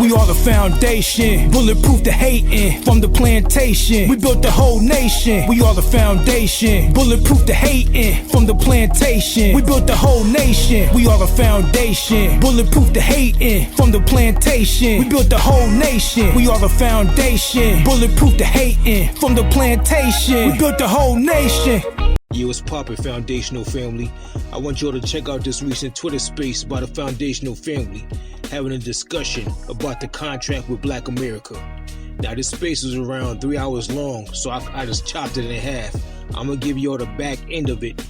We are the foundation, bulletproof the hating from the plantation. We built the whole nation. We are the foundation, bulletproof the hating from the plantation. We built the whole nation. We are the foundation, bulletproof the hating from the plantation. We built the whole nation. We are the foundation, bulletproof the hating from the plantation. We built the whole nation. Yo, it's poppin', Foundational Family. I want y'all to check out this recent Twitter space by the Foundational Family having a discussion about the contract with Black America. Now, this space was around 3 hours long, so I just chopped it in half. I'm gonna give y'all the back end of it.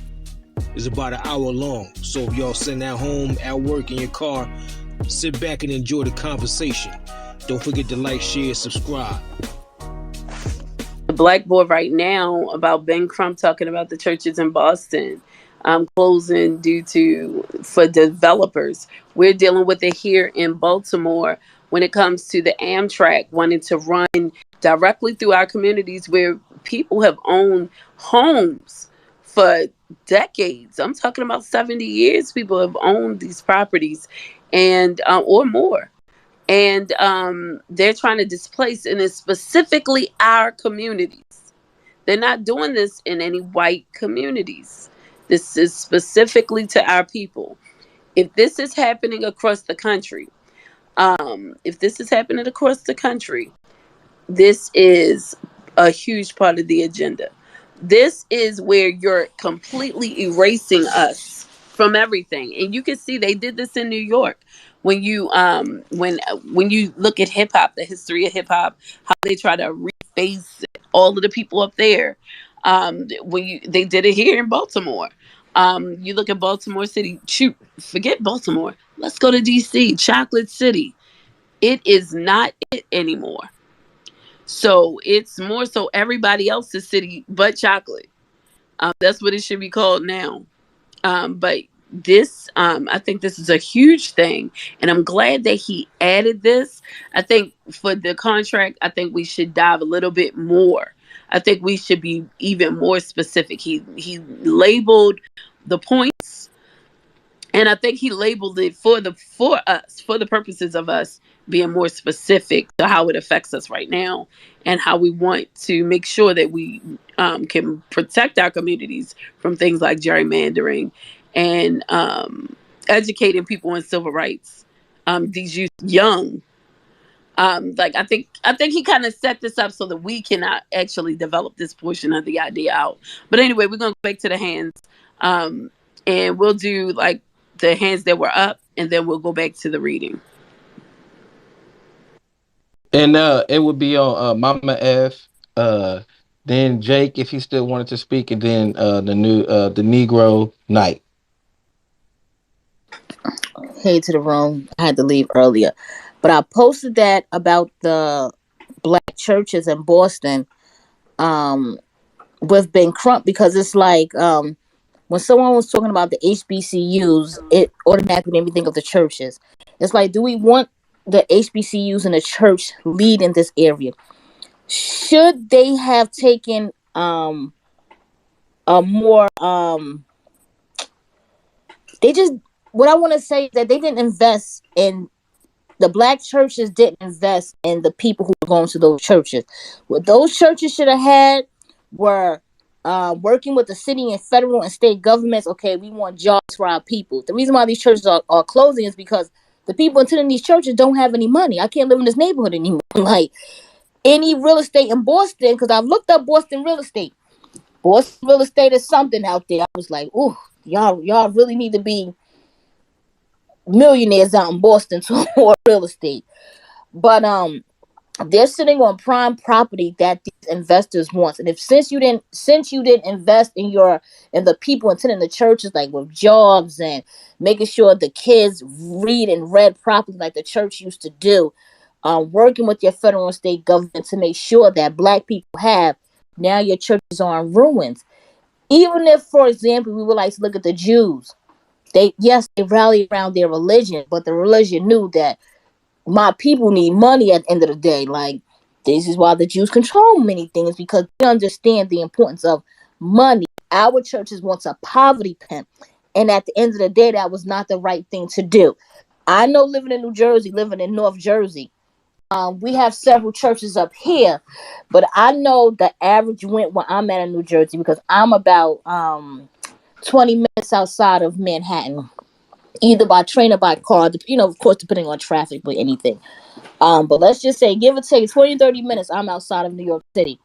It's about an hour long, so if y'all sitting at home, at work, in your car, sit back and enjoy the conversation. Don't forget to like, share, subscribe. The Blackboard right now about Ben Crump talking about the churches in Boston closing for developers. We're dealing with it here in Baltimore when it comes to the Amtrak wanting to run directly through our communities where people have owned homes for decades. I'm talking about 70 years people have owned these properties and or more. And they're trying to displace, and it's specifically our communities. They're not doing this in any white communities. This is specifically to our people. If this is happening across the country, this is a huge part of the agenda. This is where you're completely erasing us from everything. And you can see they did this in New York. When you when you look at hip hop, the history of hip hop, how they try to reface all of the people up there. They did it here in Baltimore. You look at Baltimore City. Shoot, forget Baltimore. Let's go to DC, Chocolate City. It is not it anymore. So it's more so everybody else's city but chocolate. That's what it should be called now. But this, I think this is a huge thing, and I'm glad that he added this. I think for the contract, I think we should dive a little bit more. I think we should be even more specific. He labeled the points, and I think he labeled it for the purposes of us being more specific to how it affects us right now and how we want to make sure that we can protect our communities from things like gerrymandering and educating people on civil rights. These youth young. I think he kind of set this up so that we cannot actually develop this portion of the idea out. But anyway, we're gonna go back to the hands, and we'll do like the hands that were up, and then we'll go back to the reading. And it would be on Mama F, then Jake if he still wanted to speak, and then the Negro Knight. Hey to the room. I had to leave earlier, but I posted that about the black churches in Boston with Ben Crump, because it's like when someone was talking about the HBCUs, it automatically made me think of the churches. It's like, do we want the HBCUs and the church lead in this area? Should they have taken a more what I want to say is that they didn't invest in the black churches, didn't invest in the people who were going to those churches. What those churches should have had were working with the city and federal and state governments. Okay, we want jobs for our people. The reason why these churches are closing is because the people attending these churches don't have any money. I can't live in this neighborhood anymore. Like any real estate in Boston, because I've looked up Boston real estate. Boston real estate is something out there. I was like, ooh, y'all really need to be millionaires out in Boston to afford real estate. But they're sitting on prime property that these investors want. And if since you didn't invest in the people attending the churches, like with jobs and making sure the kids read and read properly like the church used to do, working with your federal and state government to make sure that black people have, now your churches are in ruins. Even if, for example, we would like to look at the Jews. They rally around their religion, but the religion knew that my people need money at the end of the day. Like, this is why the Jews control many things, because they understand the importance of money. Our churches want a poverty pimp. And at the end of the day, that was not the right thing to do. I know living in New Jersey, living in North Jersey, We have several churches up here, but I know the average rent where I'm at in New Jersey, because I'm about 20 minutes outside of Manhattan, either by train or by car, of course, depending on traffic, but anything. But let's just say, give or take 20, 30 minutes, I'm outside of New York City.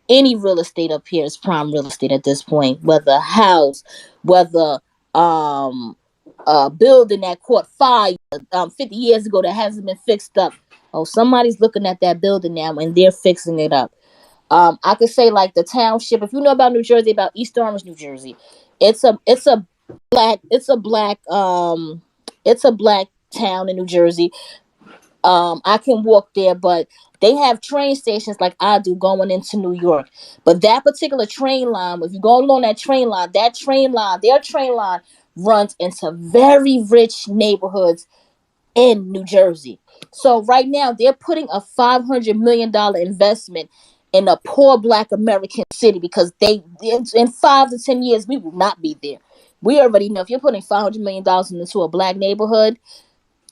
Any real estate up here is prime real estate at this point, whether a house, whether a building that caught fire 50 years ago that hasn't been fixed up. Oh, somebody's looking at that building now and they're fixing it up. I could say like the township. If you know about New Jersey, about East Orange, New Jersey, it's a black town in New Jersey. I can walk there, but they have train stations like I do going into New York. But that particular train line, if you go along that train line, their train line runs into very rich neighborhoods in New Jersey. So right now they're putting a $500 million investment in a poor Black American city, because in 5 to 10 years we will not be there. We already know if you're putting $500 million into a Black neighborhood,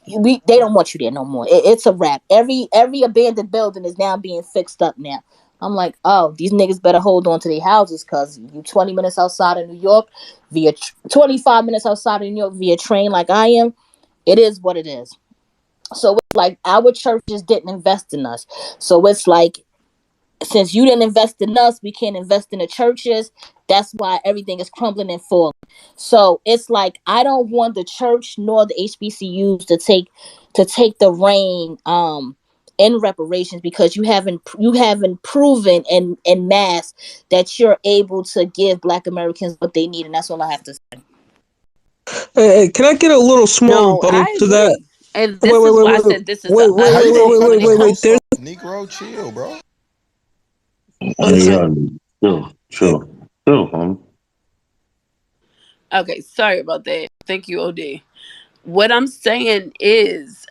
they don't want you there no more. It's a wrap. Every abandoned building is now being fixed up now. I'm like, oh, these niggas better hold on to their houses, because you 20 minutes outside of New York via 25 minutes outside of New York via train like I am. It is what it is. So it's like our churches didn't invest in us. So it's like, since you didn't invest in us, we can't invest in the churches. That's why everything is crumbling and falling. So it's like, I don't want the church nor the HBCUs to take the reign in reparations, because you haven't proven in mass that you're able to give Black Americans what they need, and that's all I have to say. Hey, can I get a little small rebuttal to that? And this is why I said this is wait. There's Negro, chill, bro. Chill, homie. Okay, sorry about that. Thank you, OD. What I'm saying is,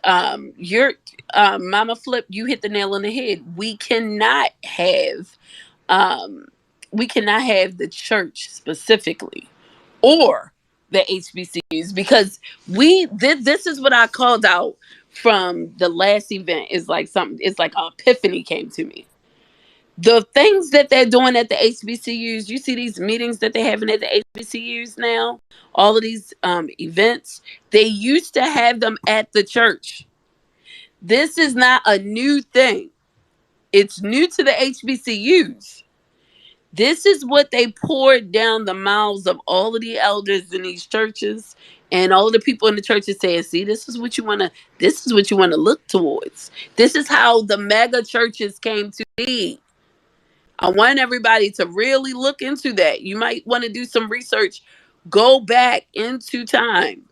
you're Mama Flip, you hit the nail on the head. We cannot have the church specifically or the HBCUs, because this is what I called out from the last event. Is like something, it's like an epiphany came to me. The things that they're doing at the HBCUs, you see these meetings that they're having at the HBCUs now, all of these events, they used to have them at the church. This is not a new thing. It's new to the HBCUs. This is what they poured down the mouths of all of the elders in these churches and all the people in the churches saying, see, this is what you want to look towards. This is how the mega churches came to be. I want everybody to really look into that. You might want to do some research. Go back into time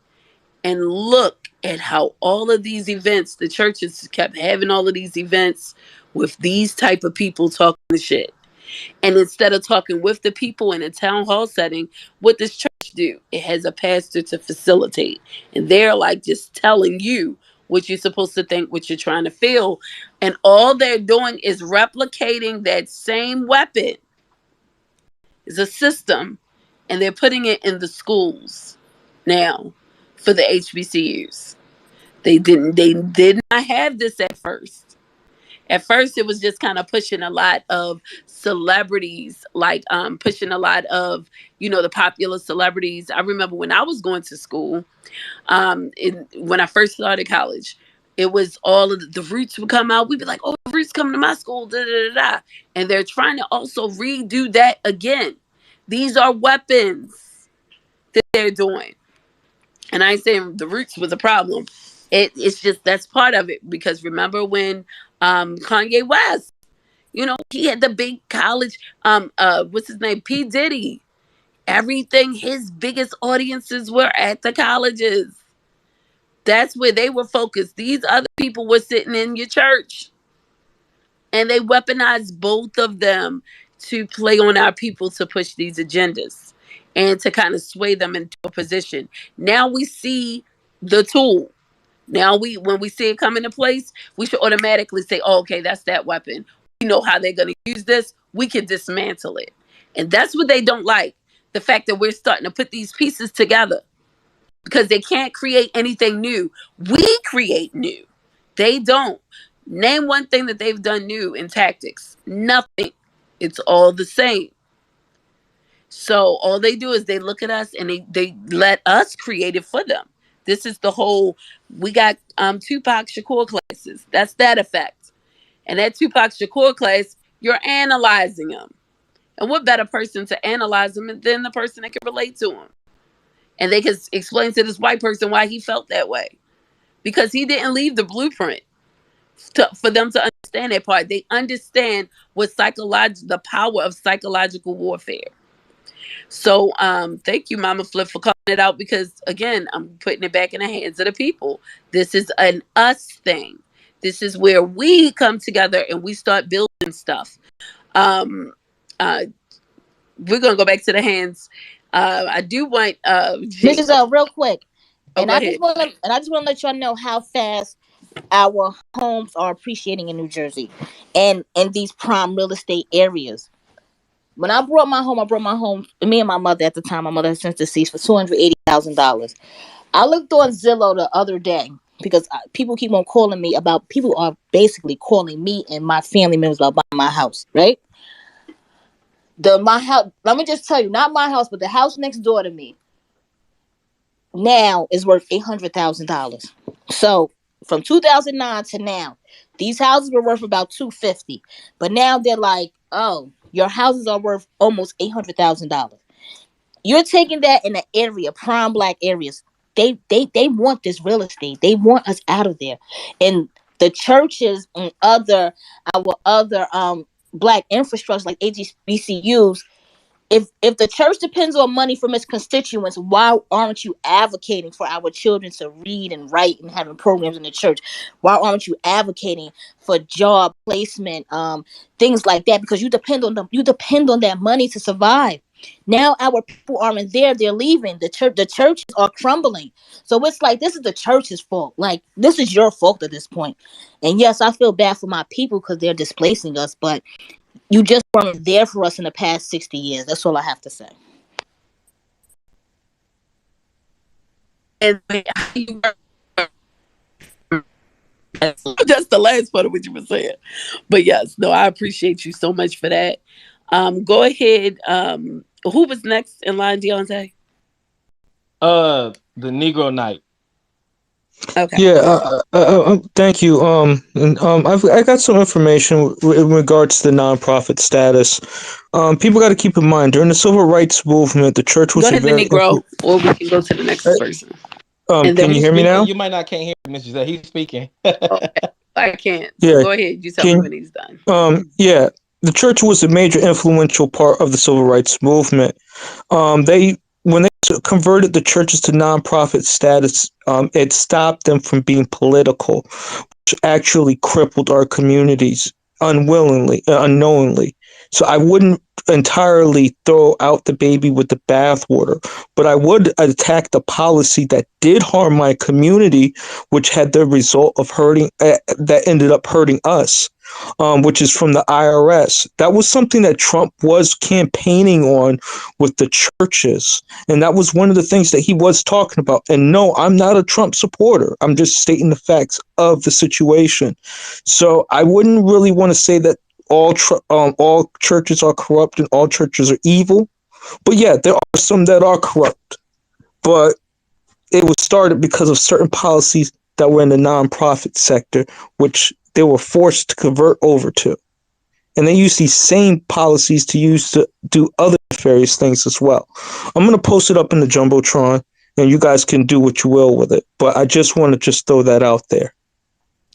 and look at how all of these events, the churches kept having all of these events with these type of people talking the shit. And instead of talking with the people in a town hall setting, what does church do? It has a pastor to facilitate. And they're like just telling you what you're supposed to think, what you're trying to feel. And all they're doing is replicating that same weapon. It's a system. And they're putting it in the schools now for the HBCUs. They did not have this at first. At first, it was just kind of pushing a lot of celebrities, like pushing a lot of, the popular celebrities. I remember when I was going to school, when I first started college, it was all of the Roots would come out. We'd be like, oh, the Roots coming to my school, da da da da. And they're trying to also redo that again. These are weapons that they're doing. And I ain't saying the Roots was a problem. It's just, that's part of it. Because remember when Kanye West, he had the big college, what's his name? P. Diddy. Everything, his biggest audiences were at the colleges. That's where they were focused. These other people were sitting in your church. And they weaponized both of them to play on our people to push these agendas and to kind of sway them into a position. Now we see the tool. Now when we see it come into place, we should automatically say, oh, okay, that's that weapon. We know how they're going to use this. We can dismantle it. And that's what they don't like. The fact that we're starting to put these pieces together, because they can't create anything new. We create new. They don't. Name one thing that they've done new in tactics. Nothing. It's all the same. So all they do is they look at us and they let us create it for them. This is the whole, we got Tupac Shakur classes. That's that effect. And that Tupac Shakur class, you're analyzing them. And what better person to analyze them than the person that can relate to him? And they can explain to this white person why he felt that way. Because he didn't leave the blueprint for them to understand that part. They understand what the power of psychological warfare. So thank you, Mama Flip, for calling it out, because again, I'm putting it back in the hands of the people. This is an us thing. This is where we come together and we start building stuff. We're gonna go back to the hands. I do want Mrs. Real quick. And I just want to let y'all know how fast our homes are appreciating in New Jersey and in these prime real estate areas. When I brought my home, me and my mother at the time, my mother has since deceased, for $280,000. I looked on Zillow the other day because people keep on calling me about, people are basically calling me and my family members about buying my house, right? My house, let me just tell you, not my house, but the house next door to me now is worth $800,000. So from 2009 to now, these houses were worth about $250,000, but now they're like, oh, your houses are worth almost $800,000. You're taking that in an area, prime black areas. They want this real estate. They want us out of there. And the churches and our other black infrastructure like HBCUs, if the church depends on money from its constituents, why aren't you advocating for our children to read and write and having programs in the church? Why aren't you advocating for job placement, things like that? Because you depend on them. You depend on that money to survive. Now our people aren't there. They're leaving. The churches are crumbling. So it's like, this is the church's fault. Like, this is your fault at this point. And yes, I feel bad for my people because they're displacing us, but you just weren't there for us in the past 60 years. That's all I have to say. And that's the last part of what you were saying. But yes, no, I appreciate you so much for that. Go ahead. Who was next in line, Deontay? The Negro Knight. Okay. Yeah. Thank you. I got some information in regards to the nonprofit status. People got to keep in mind, during the civil rights movement, the church was go ahead, very. Negro, or we can go to the next person. Can you hear me now? You might not can't hear Mr. Giselle. He's speaking. Okay. I can't. So go ahead. You tell me when he's done. Yeah. The church was a major influential part of the civil rights movement. When they converted the churches to nonprofit status, it stopped them from being political, which actually crippled our communities unknowingly. So I wouldn't entirely throw out the baby with the bathwater, but I would attack the policy that did harm my community, which had the result of that ended up hurting us. Which is from the IRS. That was something that Trump was campaigning on with the churches. And that was one of the things that he was talking about. And no, I'm not a Trump supporter. I'm just stating the facts of the situation. So I wouldn't really want to say that all churches are corrupt and all churches are evil. But yeah, there are some that are corrupt. But it was started because of certain policies that were in the nonprofit sector, which they were forced to convert over to. And they use these same policies to do other nefarious things as well. I'm going to post it up in the Jumbotron, and you guys can do what you will with it. But I just want to throw that out there.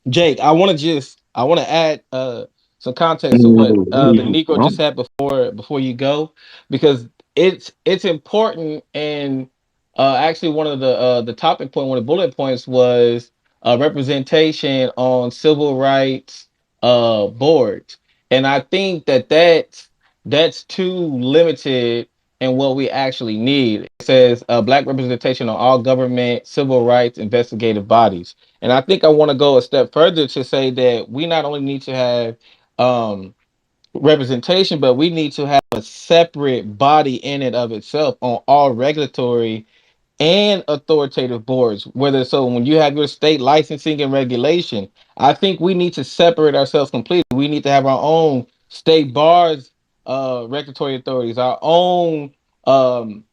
Jake, I want to add some context to what the Negro just had before you go, because it's important. And actually, one of the topic point, one of the bullet points was representation on civil rights boards, and I think that's too limited in what we actually need. It says black representation on all government, civil rights, investigative bodies, and I think I want to go a step further to say that we not only need to have representation, but we need to have a separate body in it of itself on all regulatory and authoritative boards. Whether so when you have your state licensing and regulation, I think we need to separate ourselves completely. We need to have our own state bars, regulatory authorities, our own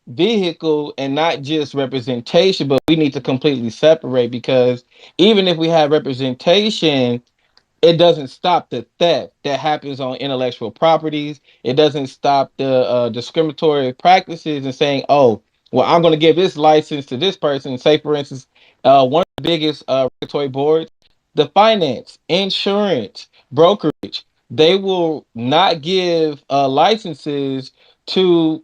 vehicle, and not just representation, but we need to completely separate, because even if we have representation, it doesn't stop the theft that happens on intellectual properties. It doesn't stop the discriminatory practices and saying, oh, well, I'm going to give this license to this person. Say, for instance, one of the biggest regulatory boards, the finance, insurance, brokerage, they will not give licenses to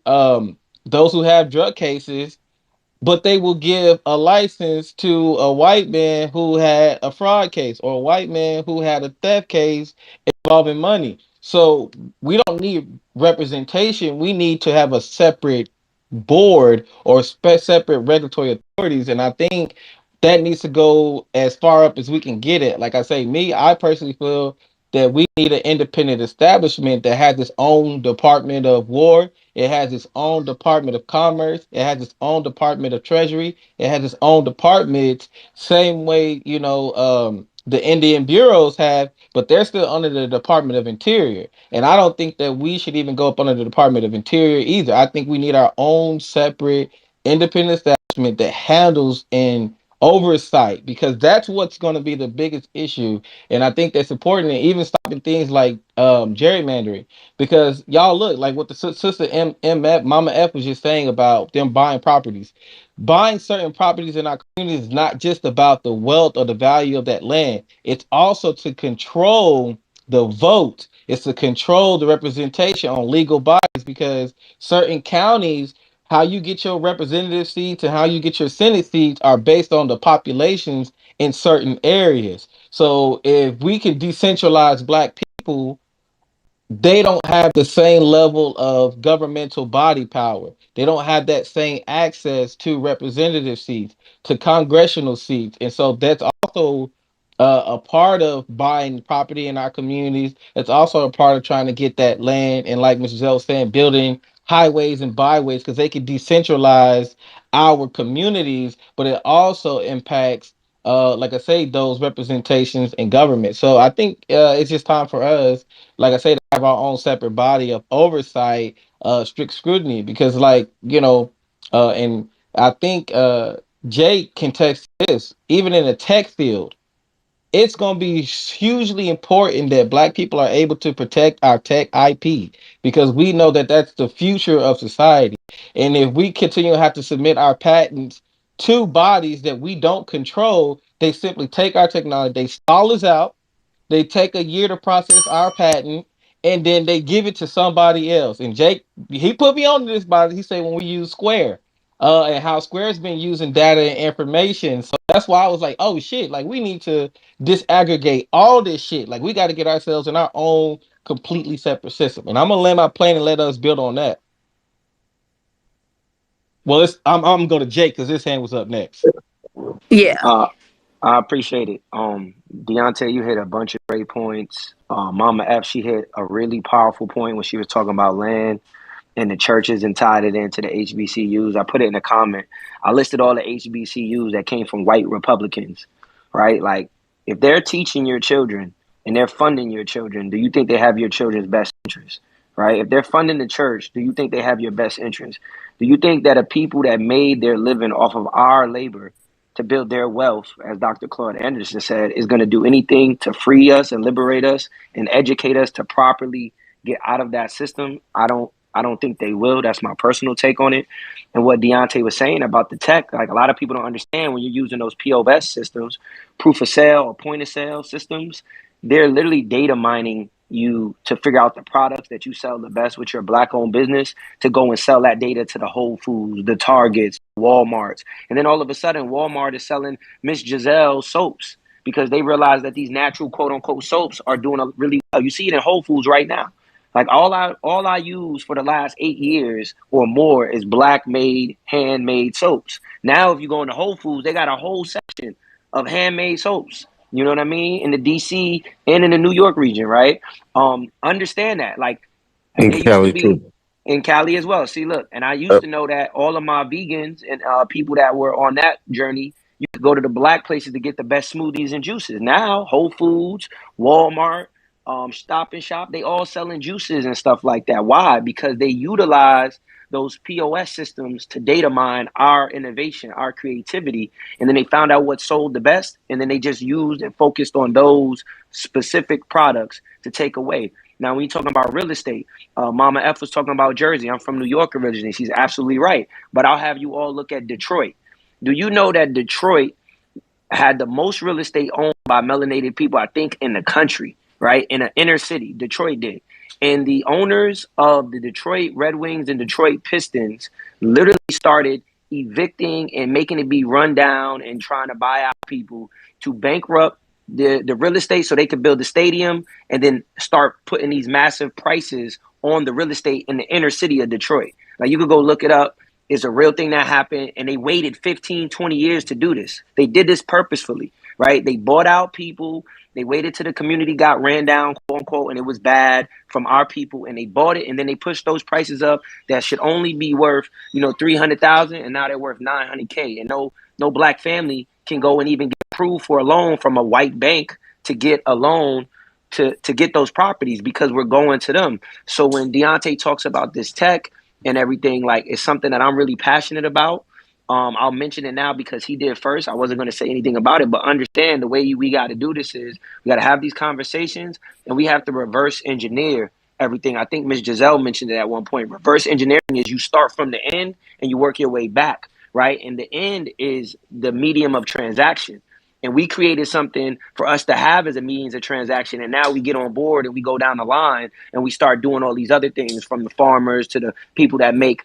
those who have drug cases, but they will give a license to a white man who had a fraud case, or a white man who had a theft case involving money. So we don't need representation. We need to have a separate board or separate regulatory authorities. And I think that needs to go as far up as we can get it. Like I say, I personally feel that we need an independent establishment that has its own Department of War. It has its own Department of Commerce. It has its own Department of Treasury. It has its own departments, same way, the Indian bureaus have, but they're still under the Department of Interior. And I don't think that we should even go up under the Department of Interior either. I think we need our own separate independent establishment that handles and oversight, because that's what's going to be the biggest issue. And I think that's important, and even stopping things like gerrymandering, because y'all look like what the sister MF, Mama F was just saying about them buying properties. Buying certain properties in our community is not just about the wealth or the value of that land. It's also to control the vote. It's to control the representation on legal bodies, because certain counties, how you get your representative seats and how you get your Senate seats are based on the populations in certain areas. So if we can decentralize Black people, they don't have the same level of governmental body power. They don't have that same access to representative seats, to congressional seats. And so that's also a part of buying property in our communities. It's also a part of trying to get that land. And like Mr. Zell was saying, building highways and byways, because they can decentralize our communities, but it also impacts, like I say, those representations in government. So I think it's just time for us, like I say, to have our own separate body of oversight, strict scrutiny, because and I think Jake can text this, even in the tech field, it's going to be hugely important that Black people are able to protect our tech IP, because we know that that's the future of society. And if we continue to have to submit our patents to bodies that we don't control, they simply take our technology, they stall us out, they take a year to process our patent, and then they give it to somebody else. And Jake, he put me on this body. He said when we use Square, and how Square's been using data and information. So that's why I was like, oh shit, like we need to disaggregate all this shit. Like we got to get ourselves in our own completely separate system. And I'm gonna land my plane and let us build on that. Well, I'm going to Jake because his hand was up next. Yeah. I appreciate it. Deontay, you hit a bunch of great points. Mama F, she hit a really powerful point when she was talking about land and the churches and tied it into the HBCUs. I put it in a comment. I listed all the HBCUs that came from white Republicans, right? Like, if they're teaching your children and they're funding your children, do you think they have your children's best interest, right? If they're funding the church, do you think they have your best interest? Do you think that a people that made their living off of our labor to build their wealth, as Dr. Claude Anderson said, is going to do anything to free us and liberate us and educate us to properly get out of that system? I don't think they will. That's my personal take on it. And what Deontay was saying about the tech, like a lot of people don't understand when you're using those POS systems, proof of sale or point of sale systems, they're literally data mining you to figure out the products that you sell the best with your Black owned business, to go and sell that data to the Whole Foods, the Targets, Walmarts. And then all of a sudden, Walmart is selling Miss Giselle soaps because they realize that these natural quote unquote soaps are doing really well. You see it in Whole Foods right now. Like all I use for the last 8 years or more is Black made, handmade soaps. Now, if you go into Whole Foods, they got a whole section of handmade soaps. You know what I mean? In the DC and in the New York region, right? Understand that. Like, in Cali too. In Cali as well. See, look, and I used to know that all of my vegans and people that were on that journey, you could go to the black places to get the best smoothies and juices. Now, Whole Foods, Walmart, Stop and Shop, they all selling juices and stuff like that. Why? Because they utilize those POS systems to data mine our innovation, our creativity, and then they found out what sold the best, and then they just used and focused on those specific products to take away. Now, when you're talking about real estate, Mama F was talking about Jersey. I'm from New York originally. She's absolutely right. But I'll have you all look at Detroit. Do you know that Detroit had the most real estate owned by melanated people, I think, in the country, right? In an inner city, Detroit did. And the owners of the Detroit Red Wings and Detroit Pistons literally started evicting and making it be run down and trying to buy out people to bankrupt the real estate so they could build the stadium and then start putting these massive prices on the real estate in the inner city of Detroit. Like, you could go look it up. It's a real thing that happened, and they waited 15, 20 years to do this. They did this purposefully, right? They bought out people. They waited till the community got ran down, quote unquote, and it was bad from our people, and they bought it, and then they pushed those prices up that should only be worth, $300,000, and now they're worth $900K, and no black family can go and even get approved for a loan from a white bank to get a loan to get those properties because we're going to them. So when Deontay talks about this tech and everything, like, it's something that I'm really passionate about. I'll mention it now because he did first. I wasn't going to say anything about it, but understand the way we got to do this is we got to have these conversations and we have to reverse engineer everything. I think Ms. Giselle mentioned it at one point. Reverse engineering is you start from the end and you work your way back, right? And the end is the medium of transaction. And we created something for us to have as a means of transaction. And now we get on board and we go down the line and we start doing all these other things, from the farmers to the people that make,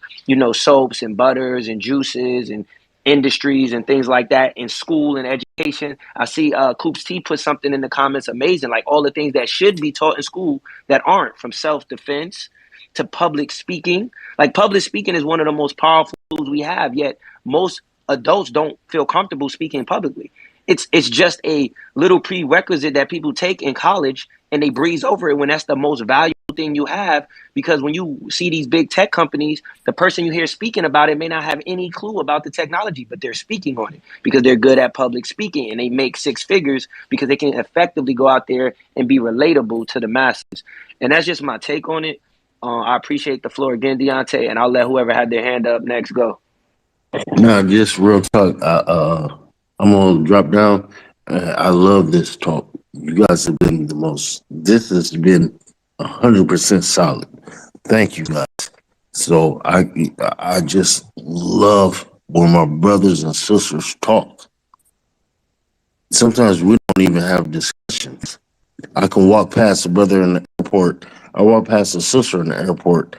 soaps and butters and juices and industries and things like that in school and education. I see Coops T put something in the comments, amazing, like all the things that should be taught in school that aren't, from self-defense to public speaking. Like, public speaking is one of the most powerful tools we have, yet most adults don't feel comfortable speaking publicly. It's just a little prerequisite that people take in college and they breeze over it when that's the most valuable thing you have, because when you see these big tech companies, the person you hear speaking about it may not have any clue about the technology, but they're speaking on it because they're good at public speaking and they make six figures because they can effectively go out there and be relatable to the masses. And that's just my take on it. I appreciate the floor again, Deontay, and I'll let whoever had their hand up next go. No, just real talk. I'm gonna drop down. I love this talk. You guys have been the most. This has been 100% solid. Thank you guys. So I just love when my brothers and sisters talk. Sometimes we don't even have discussions. I can walk past a brother in the airport. I walk past a sister in the airport,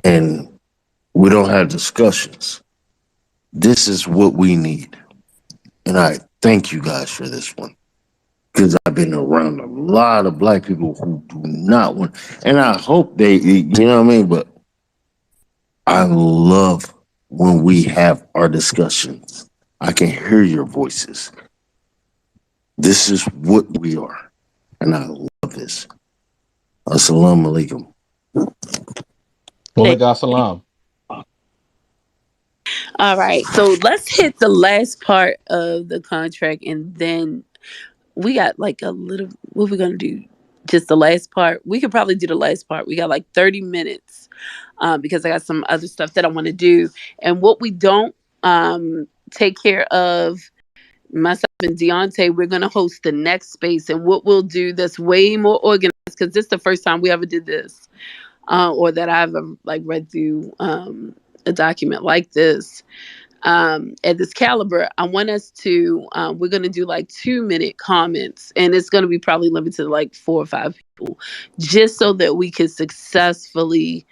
and we don't have discussions. This is what we need. And I thank you guys for this one, because I've been around a lot of black people who do not want, and I hope they, you know what I mean? But I love when we have our discussions. I can hear your voices. This is what we are. And I love this. Assalamu alaikum. Walaikum salam. All right, so let's hit the last part of the contract, and then we got like a little, what we're going to do, just the last part. We could probably do the last part. We got like 30 minutes because I got some other stuff that I want to do. And what we don't take care of, myself and Deontay, we're going to host the next space. And what we'll do that's way more organized, because this is the first time we ever did this, or that I've like read through a document like this at this caliber. I want us to, we're going to do like 2-minute comments, and it's going to be probably limited to like 4 or 5 people, just so that we can successfully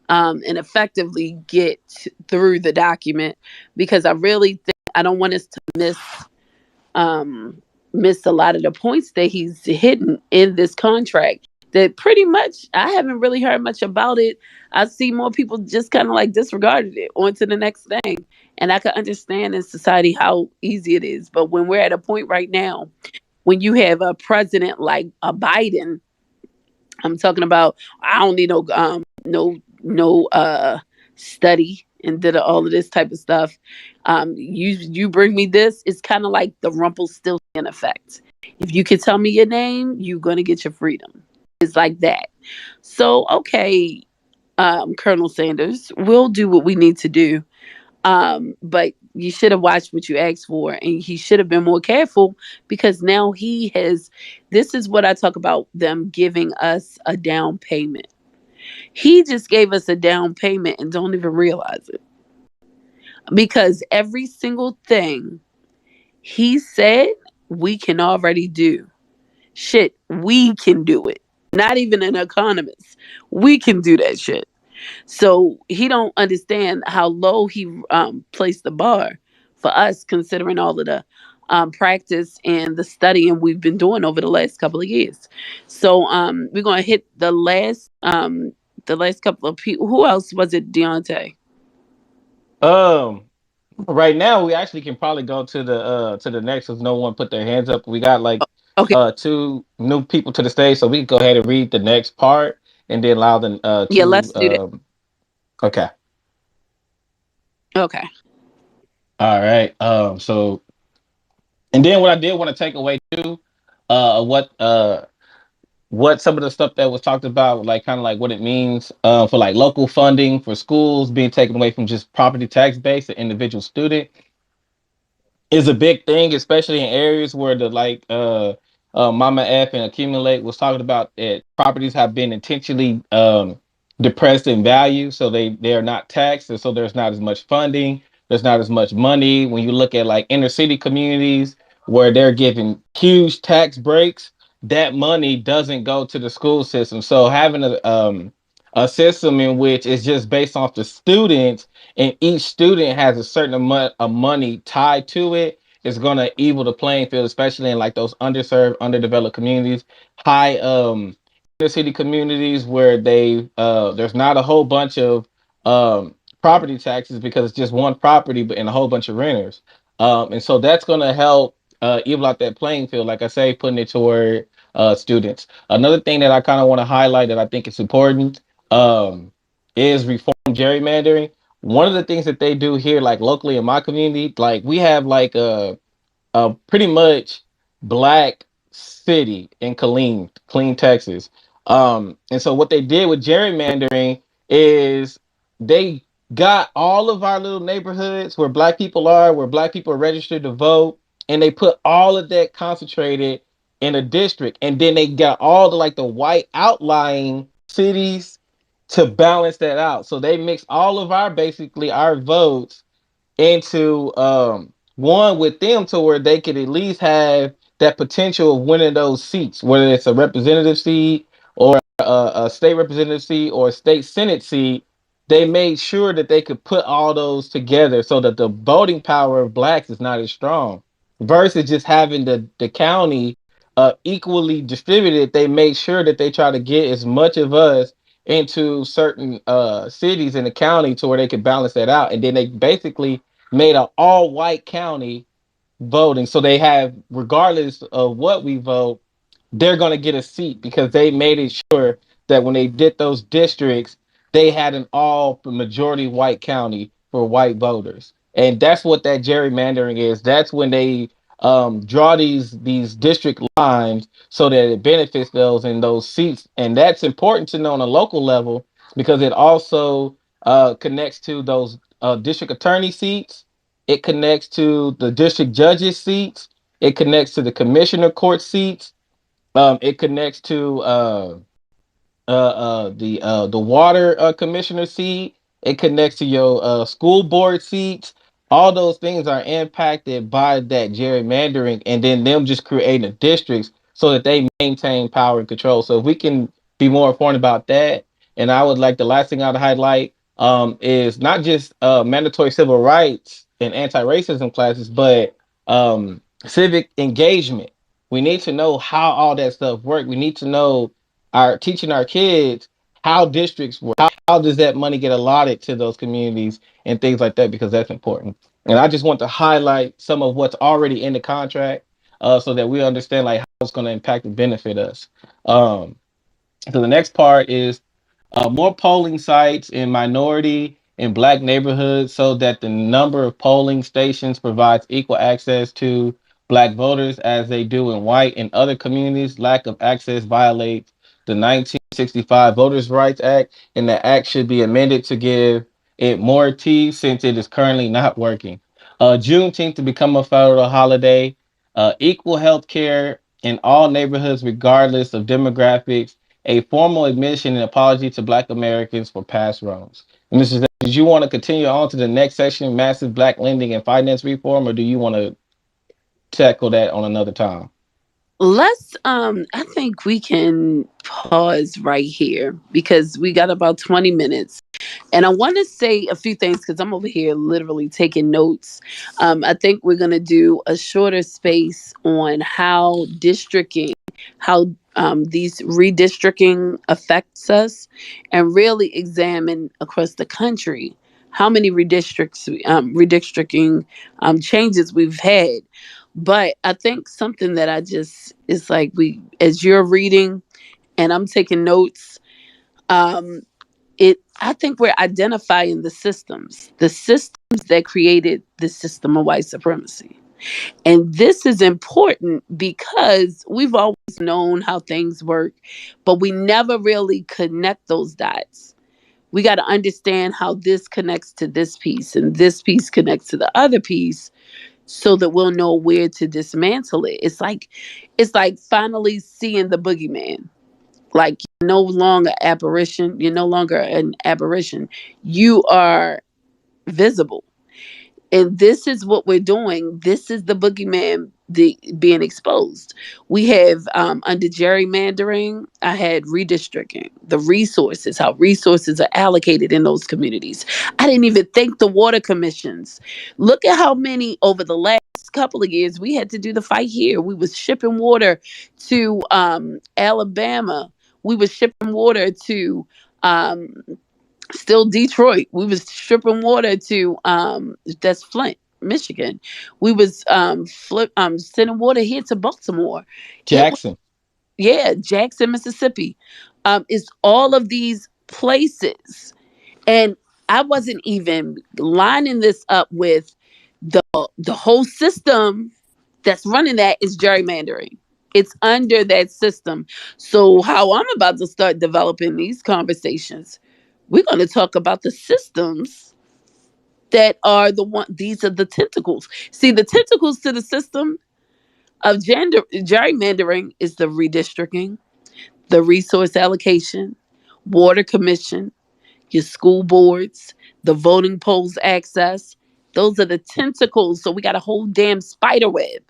and effectively get through the document, because I really think I don't want us to miss a lot of the points that he's hidden in this contract that pretty much I haven't really heard much about it. I see more people just kind of like disregarded it, on to the next thing. And I can understand in society how easy it is. But when we're at a point right now, when you have a president like a Biden, I'm talking about, I don't need no no study and did all of this type of stuff. You bring me this, it's kind of like the Rumpelstiltskin effect. If you can tell me your name, you're gonna get your freedom. It's like that. So okay, Colonel Sanders, we'll do what we need to do. But you should have watched what you asked for, and he should have been more careful, because now he has. This is what I talk about, them giving us a down payment. He just gave us a down payment and don't even realize it, because every single thing he said we can already do. Shit, we can do it. Not even an economist. We can do that shit. So he don't understand how low he placed the bar for us, considering all of the practice and the studying we've been doing over the last couple of years. So we're gonna hit the last couple of people. Who else was it, Deontay? Um, right now we actually can probably go to the next, because no one put their hands up. We got like Okay, two new people to the stage, so we can go ahead and read the next part and then allow the yeah, two let's do that. okay. Okay. All right. So and then what I did want to take away too, what some of the stuff that was talked about, like kind of like what it means for like local funding for schools being taken away from just property tax base and individual student is a big thing, especially in areas where the Mama F and Accumulate was talking about, that properties have been intentionally depressed in value, so they are not taxed, and so there's not as much funding, there's not as much money. When you look at like inner city communities where they're giving huge tax breaks, that money doesn't go to the school system. So having a system in which it's just based off the students, and each student has a certain amount of money tied to it, is going to equal the playing field, especially in like those underserved, underdeveloped communities, high inner city communities where they there's not a whole bunch of property taxes, because it's just one property but in a whole bunch of renters. And so that's going to help even out that playing field, like I say, putting it toward students. Another thing that I kind of want to highlight that I think is important is reform gerrymandering. One of the things that they do here, like locally in my community, like we have like a pretty much black city in Killeen, Texas. And so what they did with gerrymandering is they got all of our little neighborhoods where black people are, where black people are registered to vote, and they put all of that concentrated in a district. And then they got all the like the white outlying cities to balance that out. So they mix all of our basically our votes into one with them, to where they could at least have that potential of winning those seats, whether it's a representative seat or a state representative seat or a state senate seat. They made sure that they could put all those together so that the voting power of blacks is not as strong, versus just having the county equally distributed. They made sure that they try to get as much of us into certain cities in the county to where they could balance that out. And then they basically made an all white county voting. So they have, regardless of what we vote, they're going to get a seat, because they made it sure that when they did those districts, they had an all majority white county for white voters. And that's what that gerrymandering is. That's when they draw these district lines so that it benefits those in those seats. And that's important to know on a local level, because it also connects to those district attorney seats. It connects to the district judges seats. It connects to the commissioner court seats. It connects to the water commissioner seat. It connects to your school board seats. All those things are impacted by that gerrymandering, and then them just creating the districts so that they maintain power and control. So if we can be more informed about that, and I would like the last thing I'd highlight is not just mandatory civil rights and anti-racism classes, but civic engagement. We need to know how all that stuff works. We need to know our teaching our kids how districts work. How does that money get allotted to those communities and things like that, because that's important. And I just want to highlight some of what's already in the contract so that we understand like how it's going to impact and benefit us. So the next part is more polling sites in minority and black neighborhoods so that the number of polling stations provides equal access to black voters as they do in white and other communities. Lack of access violates the 1965 Voters' Rights Act, and the act should be amended to give it more teeth since it is currently not working. Juneteenth to become a federal holiday. Equal health care in all neighborhoods, regardless of demographics. A formal admission and apology to Black Americans for past wrongs. And Mrs. Did you want to continue on to the next section, massive Black lending and finance reform, or do you want to tackle that on another time? Let's I think we can pause right here because we got about 20 minutes. And I want to say a few things because I'm over here literally taking notes. I think we're going to do a shorter space on how districting, how these redistricting affects us, and really examine across the country how many redistricting changes we've had. But I think something that I just is like as you're reading and I'm taking notes, um, I think we're identifying the systems that created the system of white supremacy. And this is important because we've always known how things work, but we never really connect those dots. We got to understand how this connects to this piece and this piece connects to the other piece so that we'll know where to dismantle it. It's like finally seeing the boogeyman. Like you're no longer apparition, you're no longer an aberration. You are visible. And this is what we're doing. This is the boogeyman being exposed. We have under gerrymandering, I had redistricting, the resources, how resources are allocated in those communities. I didn't even think the water commissions. Look at how many over the last couple of years we had to do the fight here. We was shipping water to Alabama. We was shipping water to um, still Detroit. We was shipping water to that's Flint, Michigan. We was sending water here to Baltimore. Jackson. Jackson, Mississippi. It's all of these places. And I wasn't even lining this up with the whole system that's running that is gerrymandering. It's under that system. So how I'm about to start developing these conversations, we're going to talk about the systems that are the one. These are the tentacles. See, the tentacles to the system of gerrymandering is the redistricting, the resource allocation, water commission, your school boards, the voting polls access. Those are the tentacles. So we got a whole damn spider web,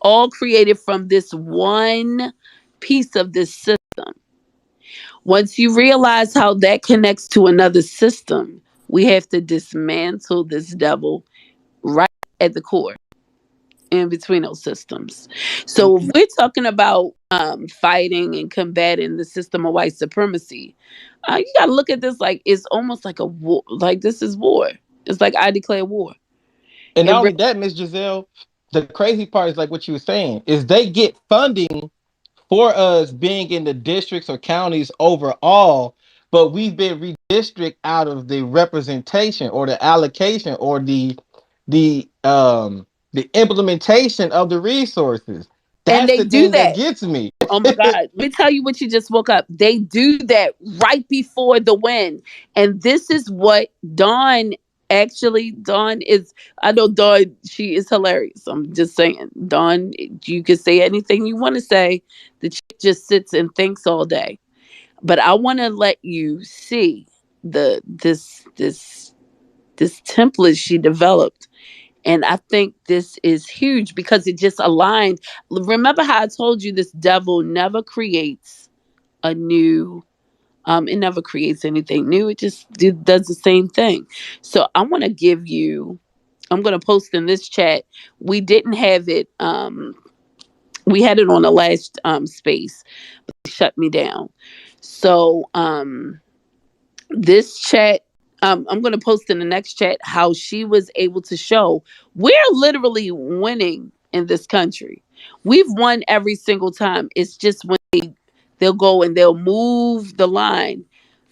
all created from this one piece of this system. Once you realize how that connects to another system, we have to dismantle this devil right at the core in between those systems. So if we're talking about fighting and combating the system of white supremacy, you got to look at this like it's almost like a war. Like this is war. It's like I declare war. And And not only that, Miss Giselle, the crazy part is like what you were saying is they get funding for us being in the districts or counties overall, but we've been redistrict out of the representation or the allocation or the implementation of the resources. and That's they the do thing that that. gets me. Oh my God. Let me tell you what you just woke up. They do that right before the win. And this is what Dawn Dawn is, I know Dawn, she is hilarious. I'm just saying, Dawn, you can say anything you want to say. The chick just sits and thinks all day. But I want to let you see this template she developed. And I think this is huge because it just aligned. Remember how I told you this devil never creates a new, it never creates anything new. It just does the same thing. So I want to give you, I'm going to post in this chat. We didn't have it. We had it on the last space, but they shut me down. So this chat, I'm going to post in the next chat how she was able to show we're literally winning in this country. We've won every single time. It's just when they'll go and they'll move the line.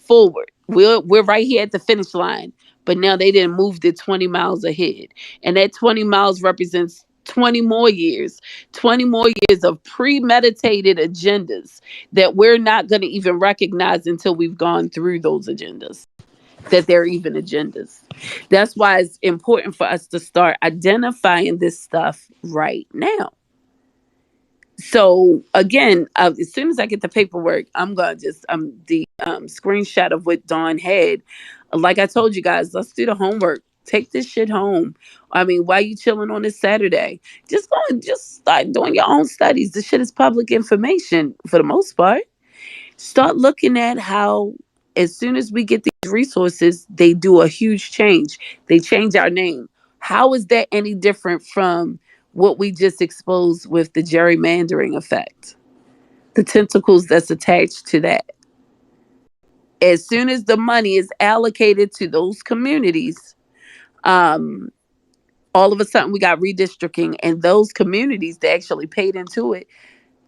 forward. We're right here at the finish line, but now they didn't move it 20 miles ahead, and that 20 miles represents 20 more years, 20 more years of premeditated agendas that we're not going to even recognize until we've gone through those agendas, that they're even agendas. That's why it's important for us to start identifying this stuff right now. So again, as soon as I get the paperwork, I'm gonna just the screenshot of what Dawn had. Like I told you guys, let's do the homework. Take this shit home. I mean, why you chilling on this Saturday? Just go and just start doing your own studies. This shit is public information for the most part. Start looking at how, as soon as we get these resources, they do a huge change. They change our name. How is that any different from what we just exposed with the gerrymandering effect? The tentacles that's attached to that. As soon as the money is allocated to those communities, all of a sudden we got redistricting, and those communities that actually paid into it,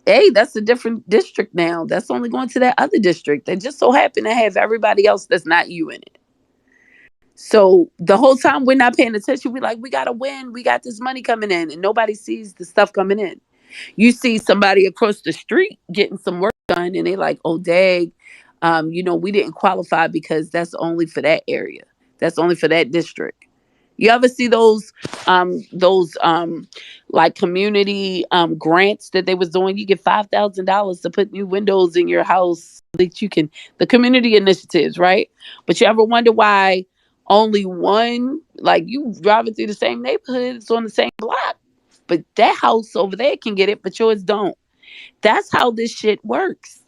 hey, that's a different district now. That's only going to that other district. They just so happen to have everybody else that's not you in it. So the whole time we're not paying attention, we're like, we got to win. We got this money coming in, and nobody sees the stuff coming in. You see somebody across the street getting some work done, and they like, oh, dang, we didn't qualify because that's only for that area. That's only for that district. You ever see those like community grants that they was doing? You get $5,000 to put new windows in your house so that you can, the community initiatives, right? But you ever wonder why only one, like you driving through the same neighborhood, it's on the same block, but that house over there can get it, but yours don't. That's how this shit works.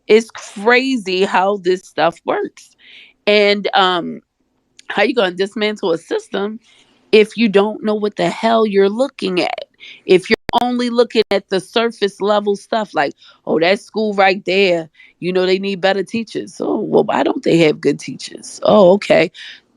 It's crazy how this stuff works. And how you going to dismantle a system if you don't know what the hell you're looking at? If you're only looking at the surface level stuff, like, oh, that school right there, they need better teachers. Oh, well, why don't they have good teachers? Oh, okay.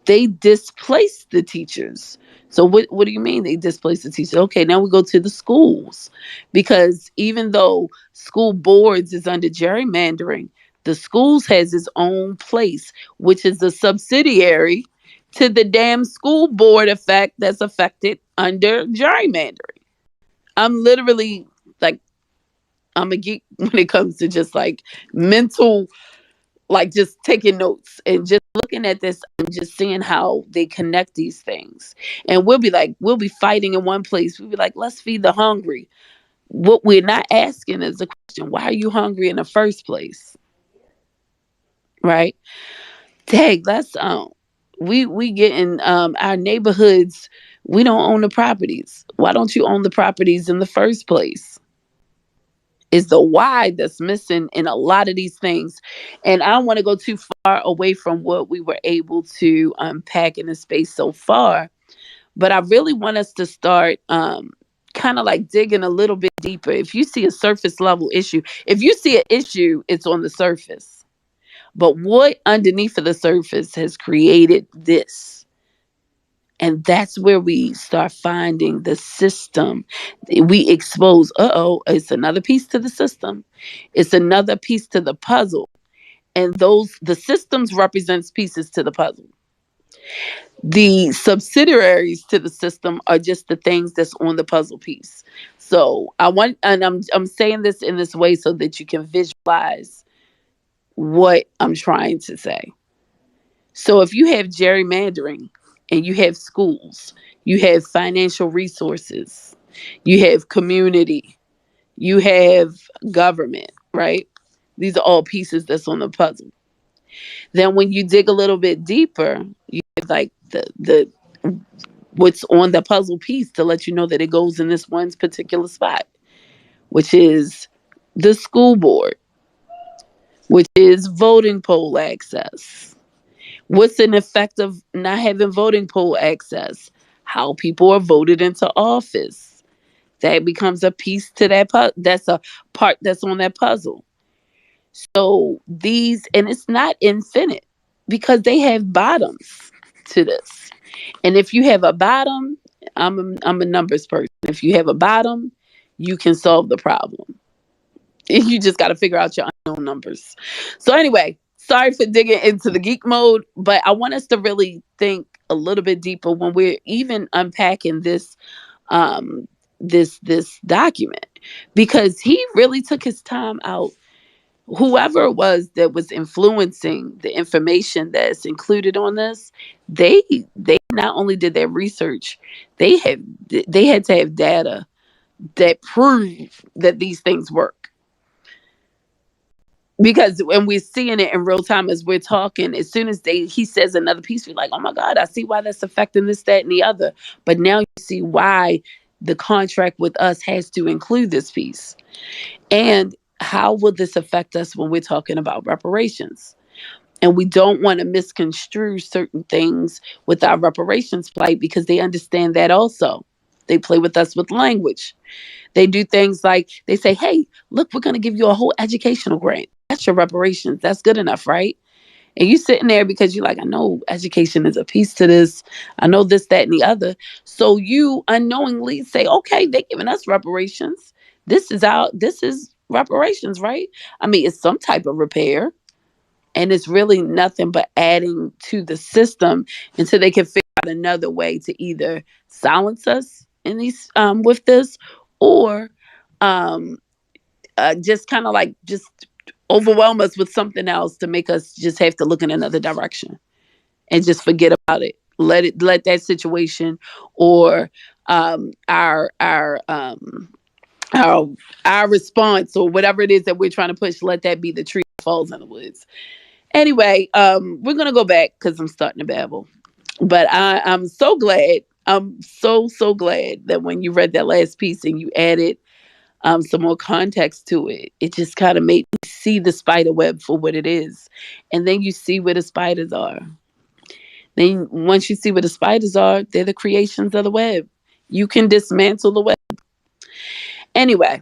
They displace the teachers. So what do you mean they displace the teachers? Okay, now we go to the schools, because even though school boards is under gerrymandering, the schools has its own place, which is a subsidiary to the damn school board effect that's affected under gerrymandering. I'm literally like, I'm a geek when it comes to just like mental, like just taking notes and just looking at this and just seeing how they connect these things. And we'll be fighting in one place. We'll be like, let's feed the hungry. What we're not asking is the question, why are you hungry in the first place? Right? Dang, that's we get in our neighborhoods, we don't own the properties. Why don't you own the properties in the first place? Is the why that's missing in a lot of these things. And I don't want to go too far away from what we were able to unpack in the space so far, but I really want us to start kind of like digging a little bit deeper. If you see a surface level issue, if you see an issue, it's on the surface. But what underneath of the surface has created this? And that's where we start finding the system. We expose, it's another piece to the system. It's another piece to the puzzle. And the systems represents pieces to the puzzle. The subsidiaries to the system are just the things that's on the puzzle piece. So I'm saying this in this way so that you can visualize what I'm trying to say. So if you have gerrymandering and you have schools, you have financial resources, you have community, you have government, right? These are all pieces that's on the puzzle. Then when you dig a little bit deeper, you have like the what's on the puzzle piece to let you know that it goes in this one particular spot, which is the school board, which is voting poll access. What's an effect of not having voting poll access? How people are voted into office. That becomes a piece to that. That's a part that's on that puzzle. So and it's not infinite because they have bottoms to this. And if you have a bottom, I'm a numbers person. If you have a bottom, you can solve the problem. You just got to figure out your unknown numbers. So anyway, sorry for digging into the geek mode, but I want us to really think a little bit deeper when we're even unpacking um this document, because he really took his time out. Whoever it was that was influencing the information that's included on this, they not only did their research, they had they had to have data that prove that these things work. Because when we're seeing it in real time as we're talking, as soon as he says another piece, we're like, oh my God, I see why that's affecting this, that, and the other. But now you see why the contract with us has to include this piece. And how will this affect us when we're talking about reparations? And we don't want to misconstrue certain things with our reparations plight, because they understand that also. They play with us with language. They do things like they say, hey, look, we're going to give you a whole educational grant. That's your reparations. That's good enough, right? And you sitting there because you're like, I know education is a piece to this. I know this, that, and the other. So you unknowingly say, okay, they're giving us reparations. This is reparations, right? I mean, it's some type of repair. And it's really nothing but adding to the system until they can figure out another way to either silence us in these with this, or um, just kind of like just overwhelm us with something else to make us just have to look in another direction and just forget about it. Let that situation or our our response or whatever it is that we're trying to push, let that be the tree that falls in the woods. Anyway, we're gonna go back because I'm starting to babble. But I'm so glad. I'm so glad that when you read that last piece and you added some more context to it, it just kind of made me see the spider web for what it is. And then you see where the spiders are. Then once you see where the spiders are, they're the creations of the web. You can dismantle the web. Anyway,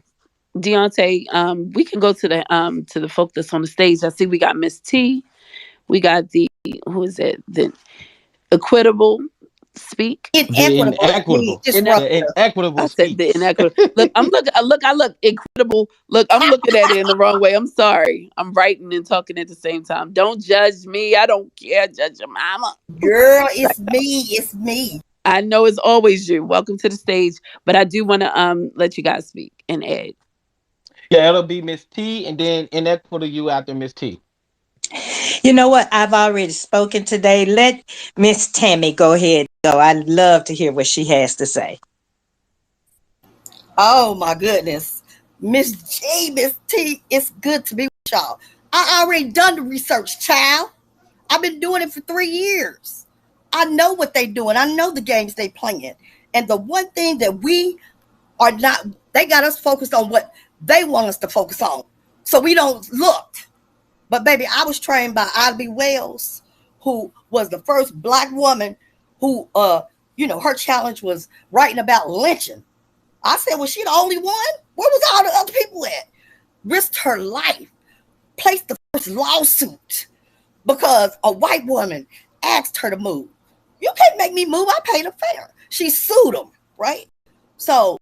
Deontay, we can go to the folk that's on the stage. I see we got Miss T. We got the who is it? The equitable speak. The Inequitable. inequitable, Just Inequ- wrong. the inequitable I said the speaks. inequitable. Look, I look incredible. Look, I'm looking at it in the wrong way. I'm sorry. I'm writing and talking at the same time. Don't judge me. I don't care. Judge your mama. Girl, it's me. It's me. I know it's always you. Welcome to the stage. But I do want to let you guys speak and add. Yeah, it'll be Miss T, and then inequitable you after Miss T. You know what? I've already spoken today. Let Miss Tammy go ahead and go. I'd love to hear what she has to say. Oh my goodness. Miss G, Miss T, it's good to be with y'all. I already done the research, child. I've been doing it for 3 years. I know what they doing. I know the games they playing. And the one thing that we are not, they got us focused on what they want us to focus on. So we don't look. But baby, I was trained by Ida B. Wells, who was the first Black woman who, her challenge was writing about lynching. I said, was she the only one? Where was all the other people at? Risked her life, placed the first lawsuit because a white woman asked her to move. You can't make me move. I paid a fare. She sued him, right? So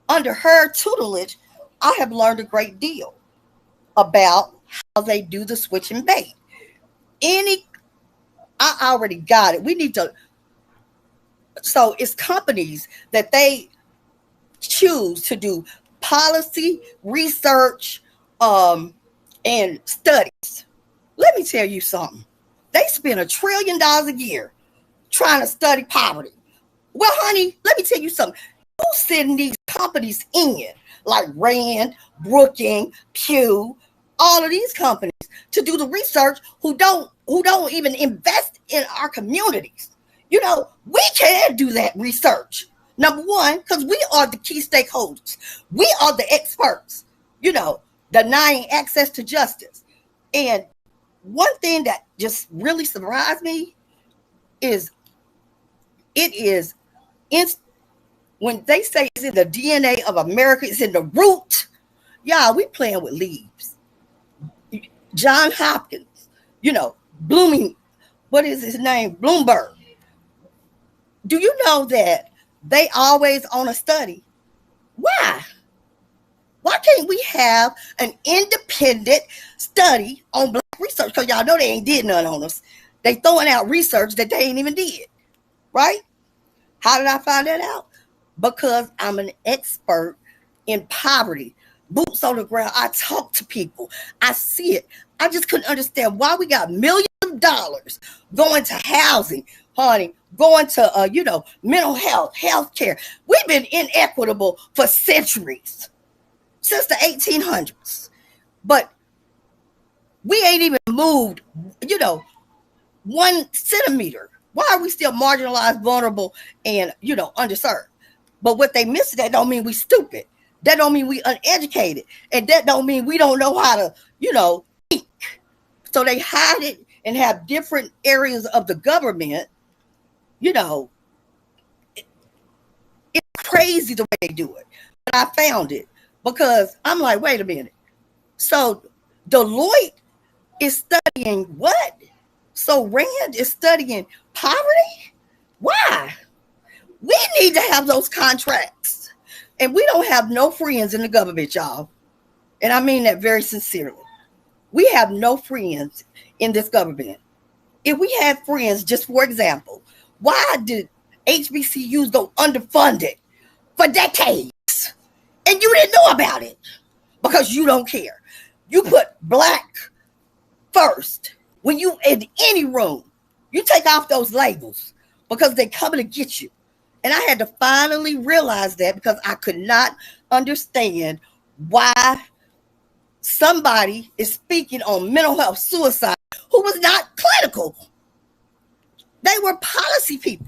under her tutelage, I have learned a great deal about how they do the switch and bait. I already got it. We need to. So it's companies that they choose to do policy, research, and studies. Let me tell you something. They spend $1 trillion a year trying to study poverty. Well, honey, let me tell you something. You send these companies in, like Rand, Brookings, Pew, all of these companies to do the research who don't even invest in our communities. We can do that research. Number one, because we are the key stakeholders. We are the experts, denying access to justice. And one thing that just really surprised me is when they say it's in the DNA of America, it's in the root. Y'all, we playing with leaves. John Hopkins, Blooming, what is his name? Bloomberg. Do you know that they always on a study? Why? Why can't we have an independent study on black research? Because y'all know they ain't did none on us. They throwing out research that they ain't even did, right? How did I find that out? Because I'm an expert in poverty. Boots on the ground. I talk to people. I see it. I just couldn't understand why we got millions of dollars going to housing, honey, going to, mental health, healthcare. We've been inequitable for centuries, since the 1800s. But we ain't even moved, 1 centimeter. Why are we still marginalized, vulnerable, and, underserved? But what they miss, that don't mean we stupid. That don't mean we uneducated. And that don't mean we don't know how to, think. So they hide it and have different areas of the government. It's crazy the way they do it. But I found it because I'm like, wait a minute. So Deloitte is studying what? So Rand is studying poverty? Why? We need to have those contracts. And we don't have no friends in the government, y'all. And I mean that very sincerely. We have no friends in this government. If we had friends, just for example, why did HBCUs go underfunded for decades? And you didn't know about it because you don't care. You put black first. When you in any room, you take off those labels because they're coming to get you. And I had to finally realize that because I could not understand why somebody is speaking on mental health suicide who was not clinical. They were policy people.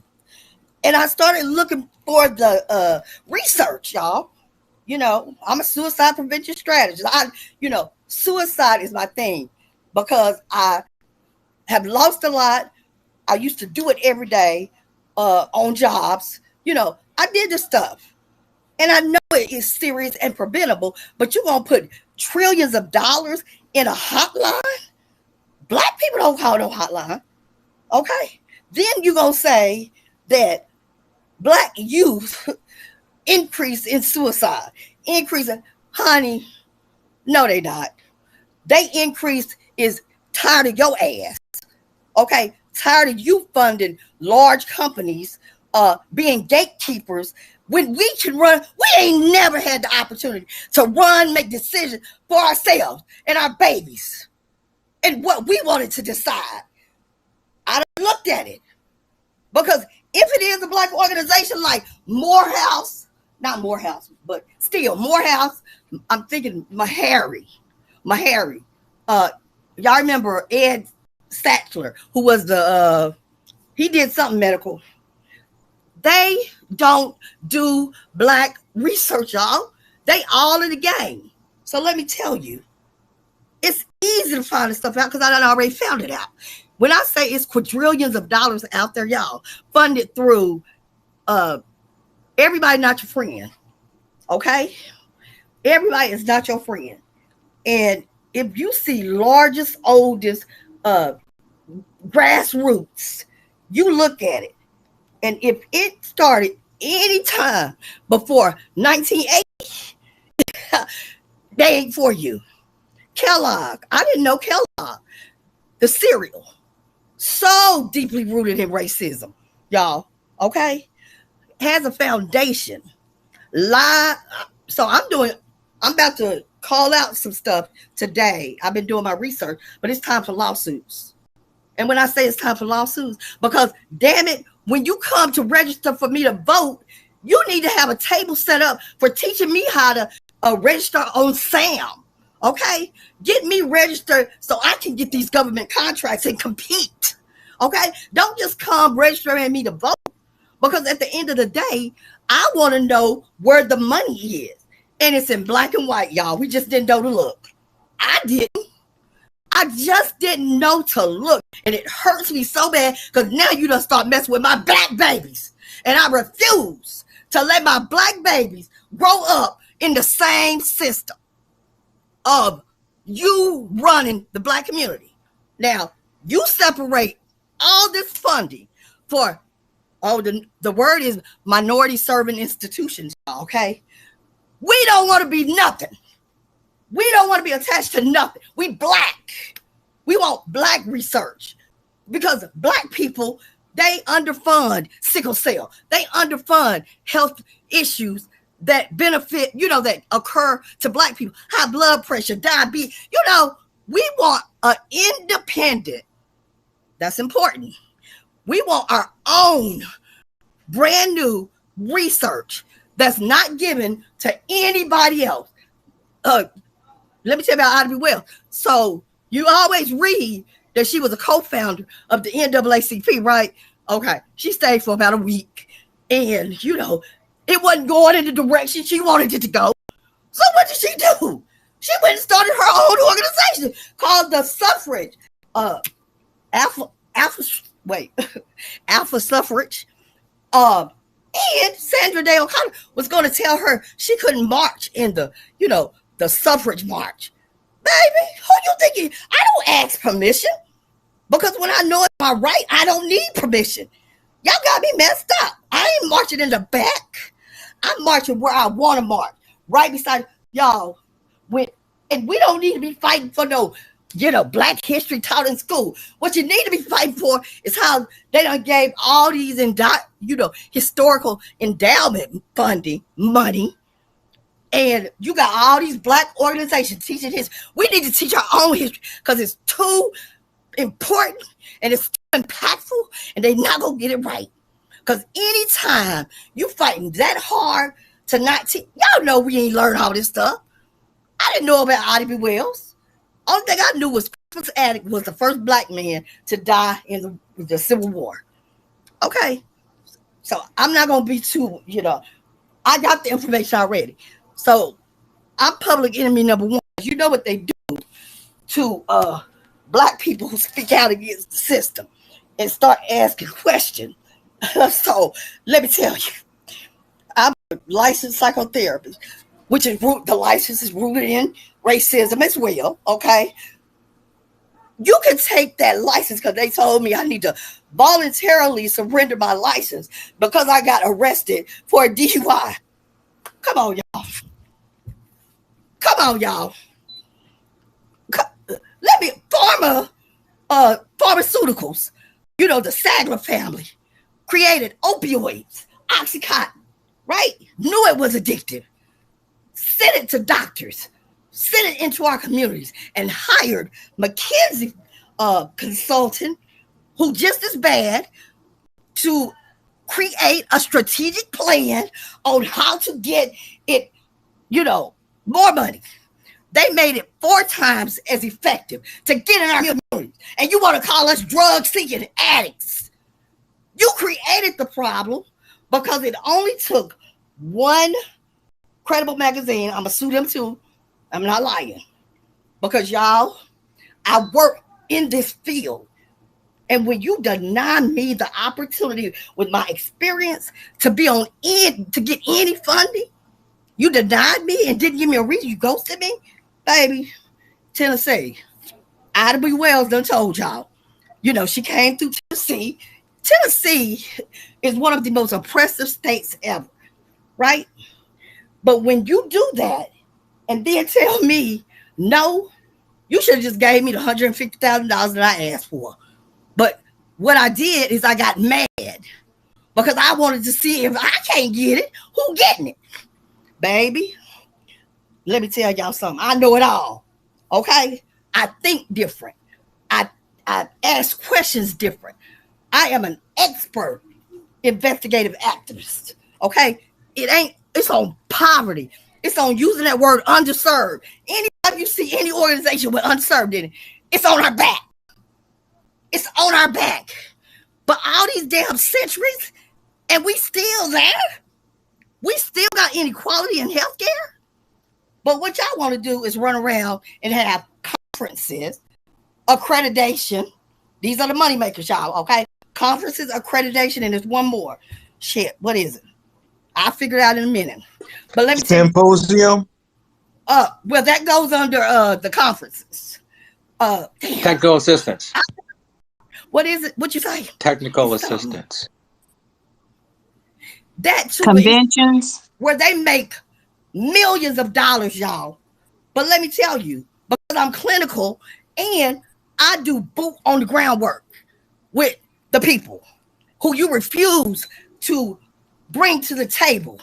And I started looking for the research, y'all. I'm a suicide prevention strategist. Suicide is my thing because I have lost a lot. I used to do it every day on jobs. I did this stuff. And I know it is serious and preventable, but you're going to put trillions of dollars in a hotline? Black people don't call no hotline. Okay. Then you're going to say that black youth increase in suicide. Honey, no, they not. They increase is tired of your ass. Okay. Tired of you funding large companies being gatekeepers when we can run. We ain't never had the opportunity to run, make decisions for ourselves and our babies and what we wanted to decide. I done looked at it because if it is a black organization like Morehouse, not Morehouse, but still Morehouse, I'm thinking Meharry. Y'all remember Ed Sattler, who was he did something medical. They don't do black research, y'all. They all in the game. So let me tell you, it's easy to find this stuff out because I done already found it out. When I say it's quadrillions of dollars out there, y'all, funded through everybody not your friend. Okay? Everybody is not your friend. And if you see largest, oldest grassroots, you look at it. And if it started any time before 1980, they ain't for you. Kellogg, I didn't know Kellogg, the cereal, so deeply rooted in racism, y'all, okay? Has a foundation. So I'm about to call out some stuff today. I've been doing my research, but it's time for lawsuits. And when I say it's time for lawsuits, because damn it, when you come to register for me to vote, you need to have a table set up for teaching me how to register on SAM. Okay? Get me registered so I can get these government contracts and compete. Okay? Don't just come registering me to vote. Because at the end of the day, I want to know where the money is. And it's in black and white, y'all. We just didn't know to look. I didn't. I just didn't know to look. And it hurts me so bad because now you done start messing with my black babies. And I refuse to let my black babies grow up in the same system of you running the black community. Now, you separate all this funding for, the word is minority serving institutions, okay? We don't want to be nothing. We don't want to be attached to nothing. We black. We want black research because black people, they underfund sickle cell. They underfund health issues that benefit, that occur to black people. High blood pressure, diabetes. We want an independent. That's important. We want our own brand new research that's not given to anybody else. Let me tell you about Ida B. Wells. So you always read that she was a co-founder of the NAACP, right? Okay. She stayed for about a week. And, it wasn't going in the direction she wanted it to go. So what did she do? She went and started her own organization called the Suffrage. Alpha Suffrage. And Sandra Day O'Connor was going to tell her she couldn't march in the suffrage march. Baby, who you thinking? I don't ask permission because when I know it's my right, I don't need permission. Y'all got me messed up. I ain't marching in the back. I'm marching where I want to march, right beside y'all. And we don't need to be fighting for no, black history taught in school. What you need to be fighting for is how they done gave all these, historical endowment funding money. And you got all these black organizations teaching history. We need to teach our own history because it's too important and it's too impactful and they're not going to get it right. Because anytime you fighting that hard to not teach, y'all know we ain't learned all this stuff. I didn't know about Ida B. Wells. Only thing I knew was Christmas Attucks was the first black man to die in the Civil War. Okay. So I'm not going to be too, I got the information already. So I'm public enemy number one. You know what they do to black people who speak out against the system and start asking questions. So let me tell you, I'm a licensed psychotherapist, which is the license is rooted in racism as well. Okay. You can take that license because they told me I need to voluntarily surrender my license because I got arrested for a DUI. Come on, y'all. Come on, y'all. Let me, pharmaceuticals, the Sackler family created opioids, Oxycontin, right? Knew it was addictive. Sent it to doctors, sent it into our communities, and hired McKinsey consultant who just as bad to create a strategic plan on how to get it, more money. They made it 4 times as effective to get in our communities. And you want to call us drug-seeking addicts. You created the problem because it only took one credible magazine. I'm going to sue them too. I'm not lying. Because y'all, I work in this field. And when you deny me the opportunity with my experience to be to get any funding, you denied me and didn't give me a reason. You ghosted me, baby. Tennessee. Ida B. Wells done told y'all. She came through Tennessee. Tennessee is one of the most oppressive states ever, right? But when you do that and then tell me, no, you should have just gave me the $150,000 that I asked for. But what I did is I got mad because I wanted to see if I can't get it, who getting it? Baby, let me tell y'all something. I know it all, okay? I think different. I ask questions different. I am an expert investigative activist, okay? It's on poverty. It's on using that word underserved. Anytime you see any organization with underserved in it, it's on our back. It's on our back. But all these damn centuries, and we still there. We still got inequality in healthcare. But what y'all want to do is run around and have conferences, accreditation. These are the money makers, y'all, okay? Conferences, accreditation, and there's one more. Shit, what is it? I'll figure it out in a minute. But let me Symposium? Well, that goes under the conferences. Technical assistance. What is it? What you say? Technical assistance. That too Conventions. where they make millions of dollars, y'all, But let me tell you, because I'm clinical and I do boot on the ground work with the people who you refuse to bring to the table.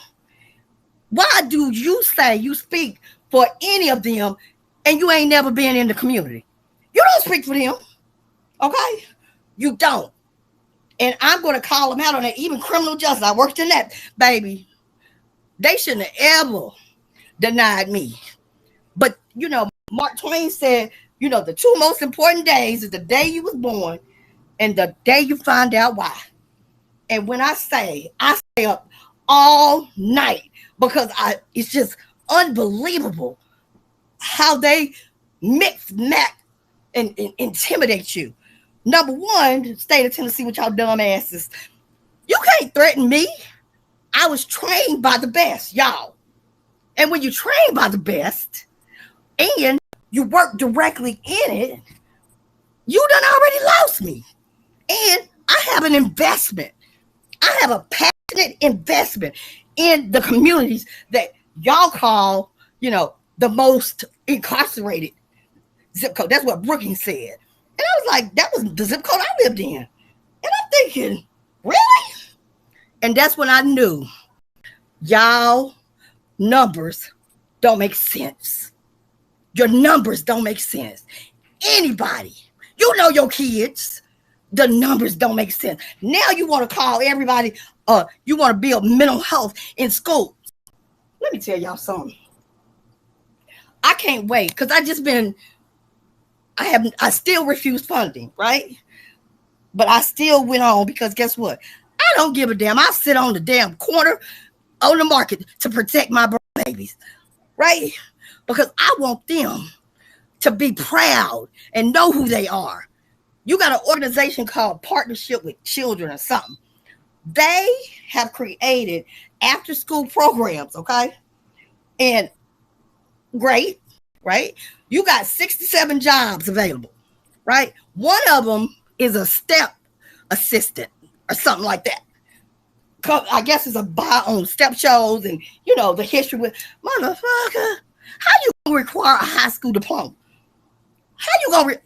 Why do you say you speak for any of them and you ain't never been in the community? You don't speak for them, okay? You don't. And I'm going to call them out on that. Even criminal justice, I worked in that, baby. They shouldn't have ever denied me. But, you know, Mark Twain said, you know, the two most important days is the day you was born and the day you find out why. And when I stay up all night because it's just unbelievable how they mix, match, and intimidate you. Number one, state of Tennessee with y'all dumb asses. You can't threaten me. I was trained by the best, y'all. And when you train by the best and you work directly in it, you done already lost me. And I have an investment. I have a passionate investment in the communities that y'all call, you know, the most incarcerated zip code. That's what Brookings said. And I was like, that was the zip code I lived in. And I'm thinking, really? And that's when I knew y'all numbers don't make sense. Your numbers don't make sense. Anybody, you know your kids, the numbers don't make sense. Now you want to call everybody, you want to build mental health in schools. Let me tell y'all something. I can't wait because I still refuse funding, right? But I still went on because guess what? I don't give a damn. I sit on the damn corner on the market to protect my babies, right? Because I want them to be proud and know who they are. You got an organization called Partnership with Children or something. They have created after school programs, okay? And great, right? You got 67 jobs available, right? One of them is a step assistant or something like that. I guess it's a buy on step shows and, you know, the history with motherfucker. How you gonna require a high school diploma? How you gonna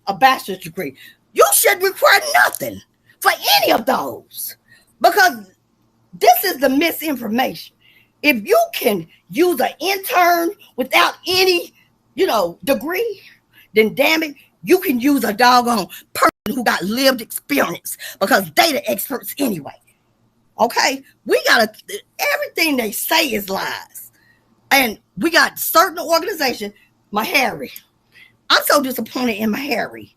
a bachelor's degree? You shouldn't require nothing for any of those because this is the misinformation. If you can use an intern without any, you know, degree, then damn it, you can use a doggone person who got lived experience because they the experts anyway. Okay, we got everything they say is lies, and we got certain organizations. Meharry, I'm so disappointed in Meharry,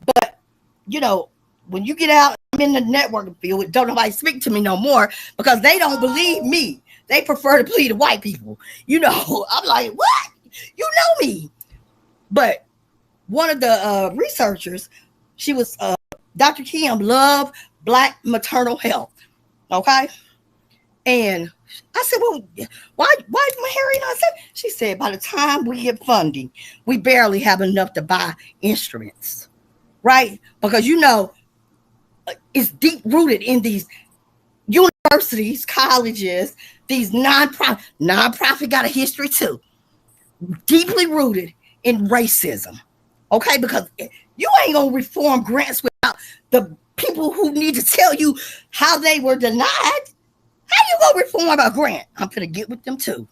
but you know when you get out, I'm in the networking field. Don't nobody speak to me no more because they don't believe me. They prefer to believe the white people. You know, I'm like, what? You know me, but one of the researchers, she was Dr. Kim, love Black maternal health. Okay. And I said, well, why is Meharry not saying? She said, by the time we get funding, we barely have enough to buy instruments, right? Because, you know, it's deep rooted in these universities, colleges, these nonprofit got a history too, deeply rooted in racism. Okay. Because you ain't going to reform grants without the people who need to tell you how they were denied. How you gonna reform a grant? I'm gonna get with them too.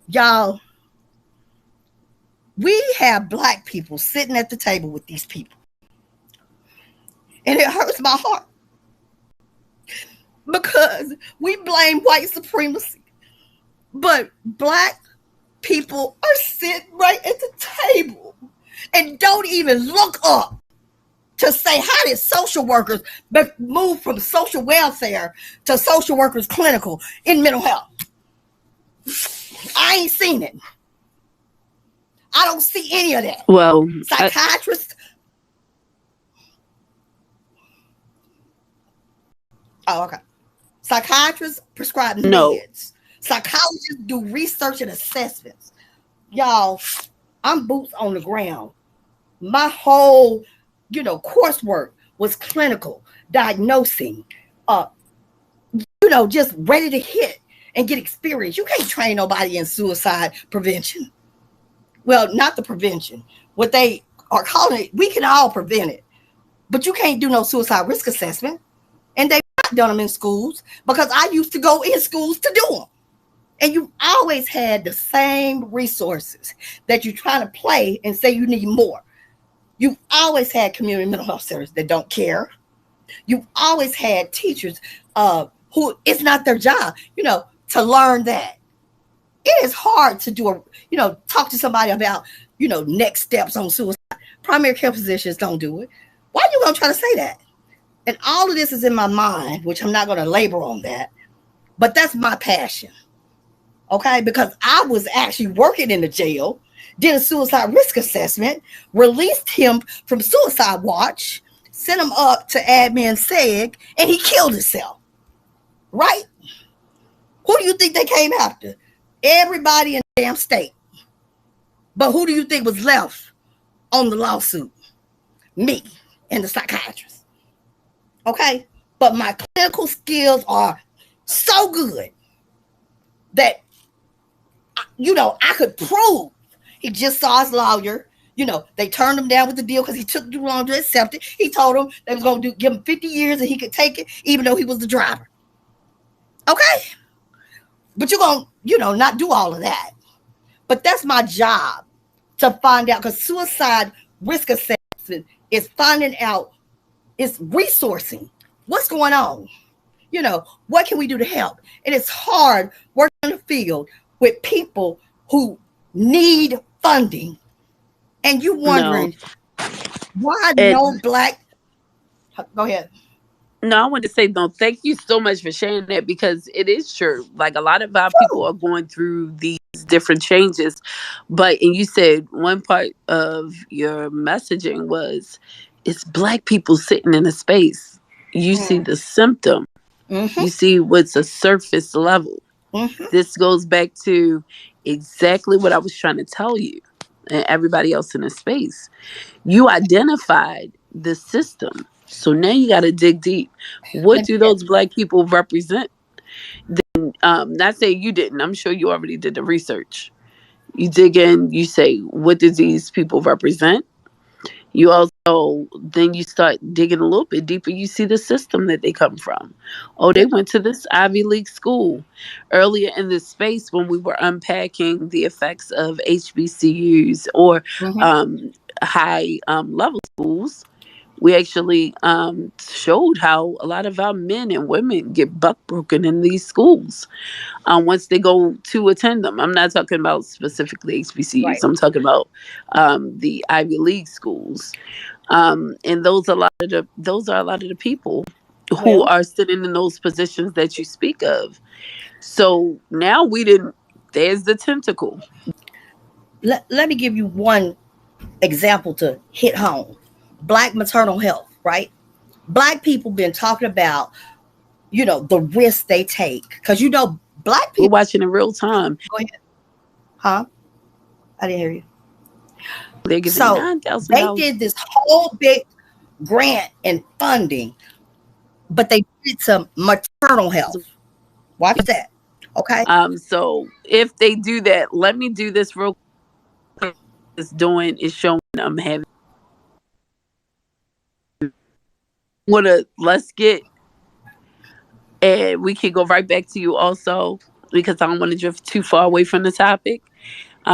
Y'all, we have Black people sitting at the table with these people. And it hurts my heart. Because we blame white supremacy. But Black people are sitting right at the table and don't even look up to say, how did social workers move from social welfare to social workers clinical in mental health? I ain't seen it. I don't see any of that. Well, psychiatrists. Okay. Psychiatrists prescribe meds. Psychologists do research and assessments. Y'all, I'm boots on the ground. My whole coursework was clinical, diagnosing, just ready to hit and get experience. You can't train nobody in suicide prevention. well, not the prevention. What they are calling it, we can all prevent it, but you can't do no suicide risk assessment. And they've not done them in schools because I used to go in schools to do them. And you always had the same resources that you're trying to play and say you need more. You've always had community mental health centers that don't care. You've always had teachers who it's not their job, to learn that. It is hard to do talk to somebody about, next steps on suicide. Primary care physicians don't do it. Why are you going to try to say that? And all of this is in my mind, which I'm not going to labor on that, but that's my passion. Okay, because I was actually working in the jail, did a suicide risk assessment, released him from Suicide Watch, sent him up to admin SEG, and he killed himself. Right? Who do you think they came after? Everybody in the damn state. But who do you think was left on the lawsuit? Me and the psychiatrist. Okay? But my clinical skills are so good that I could prove. He just saw his lawyer. They turned him down with the deal because he took too long to accept it. He told him they was going to give him 50 years and he could take it, even though he was the driver. Okay? But you're going to, not do all of that. But that's my job, to find out, because suicide risk assessment is finding out, it's resourcing. What's going on? What can we do to help? And it's hard working in the field with people who need funding, and you wondering why no black. Go ahead. No, I want to say no. Thank you so much for sharing that, because it is true. Like, a lot of our people are going through these different changes, and you said one part of your messaging was it's Black people sitting in a space. You see the symptom. Mm-hmm. You see what's a surface level. Mm-hmm. This goes back to exactly what I was trying to tell you and everybody else in the space. You identified the system. So now you got to dig deep. What do those Black people represent? Then, not saying you didn't. I'm sure you already did the research. You dig in, you say, what do these people represent? You also, then you start digging a little bit deeper. You see the system that they come from. Oh, they went to this Ivy League school. Earlier in this space, when we were unpacking the effects of HBCUs or high level schools, we actually showed how a lot of our men and women get buck broken in these schools once they go to attend them. I'm not talking about specifically HBCUs. Right. I'm talking about the Ivy League schools, and those are a lot of the people who are sitting in those positions that you speak of. So now there's the tentacle. Let me give you one example to hit home. Black maternal health, right? Black people been talking about, the risks they take. Because, Black people. We're watching in real time. Go ahead. Huh? I didn't hear you. They're giving so $9,000. They did this whole big grant and funding, but they did some maternal health. Watch that. Okay. So if they do that, let me do this real quick. It's showing them having. Let's get, and we can go right back to you also, because I don't want to drift too far away from the topic.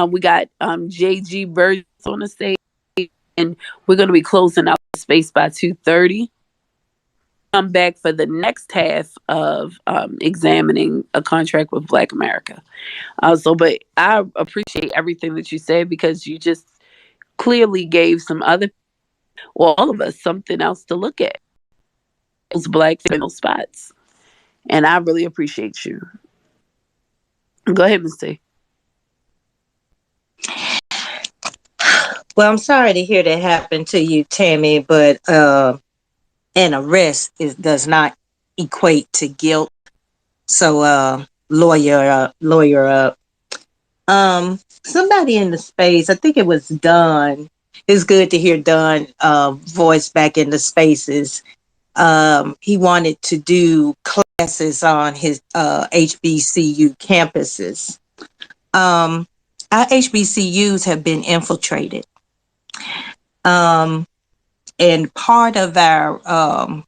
We got JG Burgess on the stage, and we're going to be closing out the space by 2:30. Come back for the next half of examining a contract with Black America. But I appreciate everything that you said, because you just clearly gave all of us something else to look at. Those Black female spots. And I really appreciate you. Go ahead, Ms. T. Well, I'm sorry to hear that happen to you, Tammy, but an arrest does not equate to guilt. So lawyer up. Somebody in the space, I think it was Don. It's good to hear Don voice back in the spaces. He wanted to do classes on his HBCU campuses. our HBCUs have been infiltrated. And part of our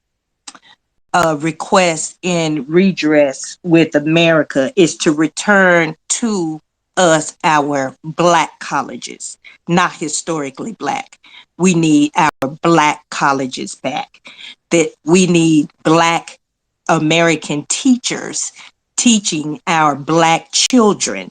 request in redress with America is to return to us our Black colleges, not historically Black. We need our Black colleges back. That we need Black American teachers teaching our Black children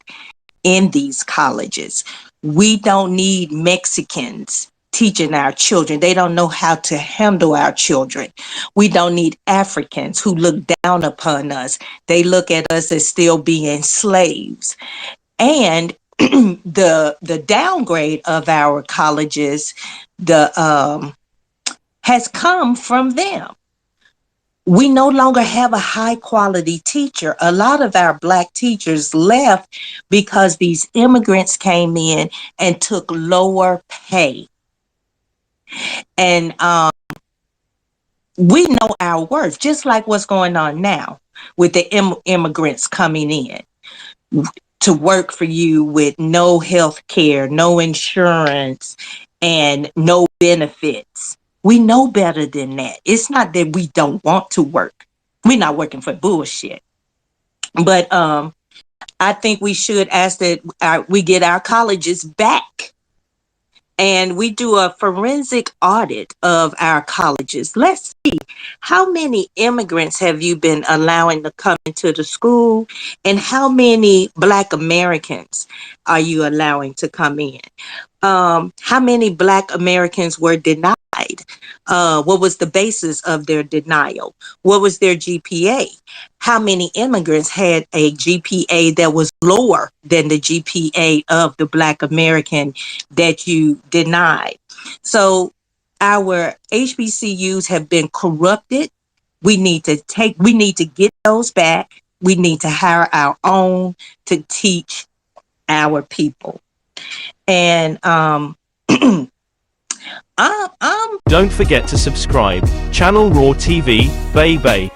in these colleges. We don't need Mexicans teaching our children. They don't know how to handle our children. We don't need Africans who look down upon us. They look at us as still being slaves. And the downgrade of our colleges has come from them. We no longer have a high quality teacher. A lot of our Black teachers left because these immigrants came in and took lower pay. And we know our worth, just like what's going on now with the immigrants coming in to work for you with no health care, no insurance, and no benefits. We know better than that. It's not that we don't want to work. We're not working for bullshit. But I think we should ask that we get our colleges back. And we do a forensic audit of our colleges. Let's see, how many immigrants have you been allowing to come into the school? And how many Black Americans are you allowing to come in? How many Black Americans were denied? What was the basis of their denial? What was their GPA? How many immigrants had a GPA that was lower than the GPA of the Black American that you denied? So our HBCUs have been corrupted. We need to get those back. We need to hire our own to teach our people. And Don't forget to subscribe. Channel Raw TV, baby.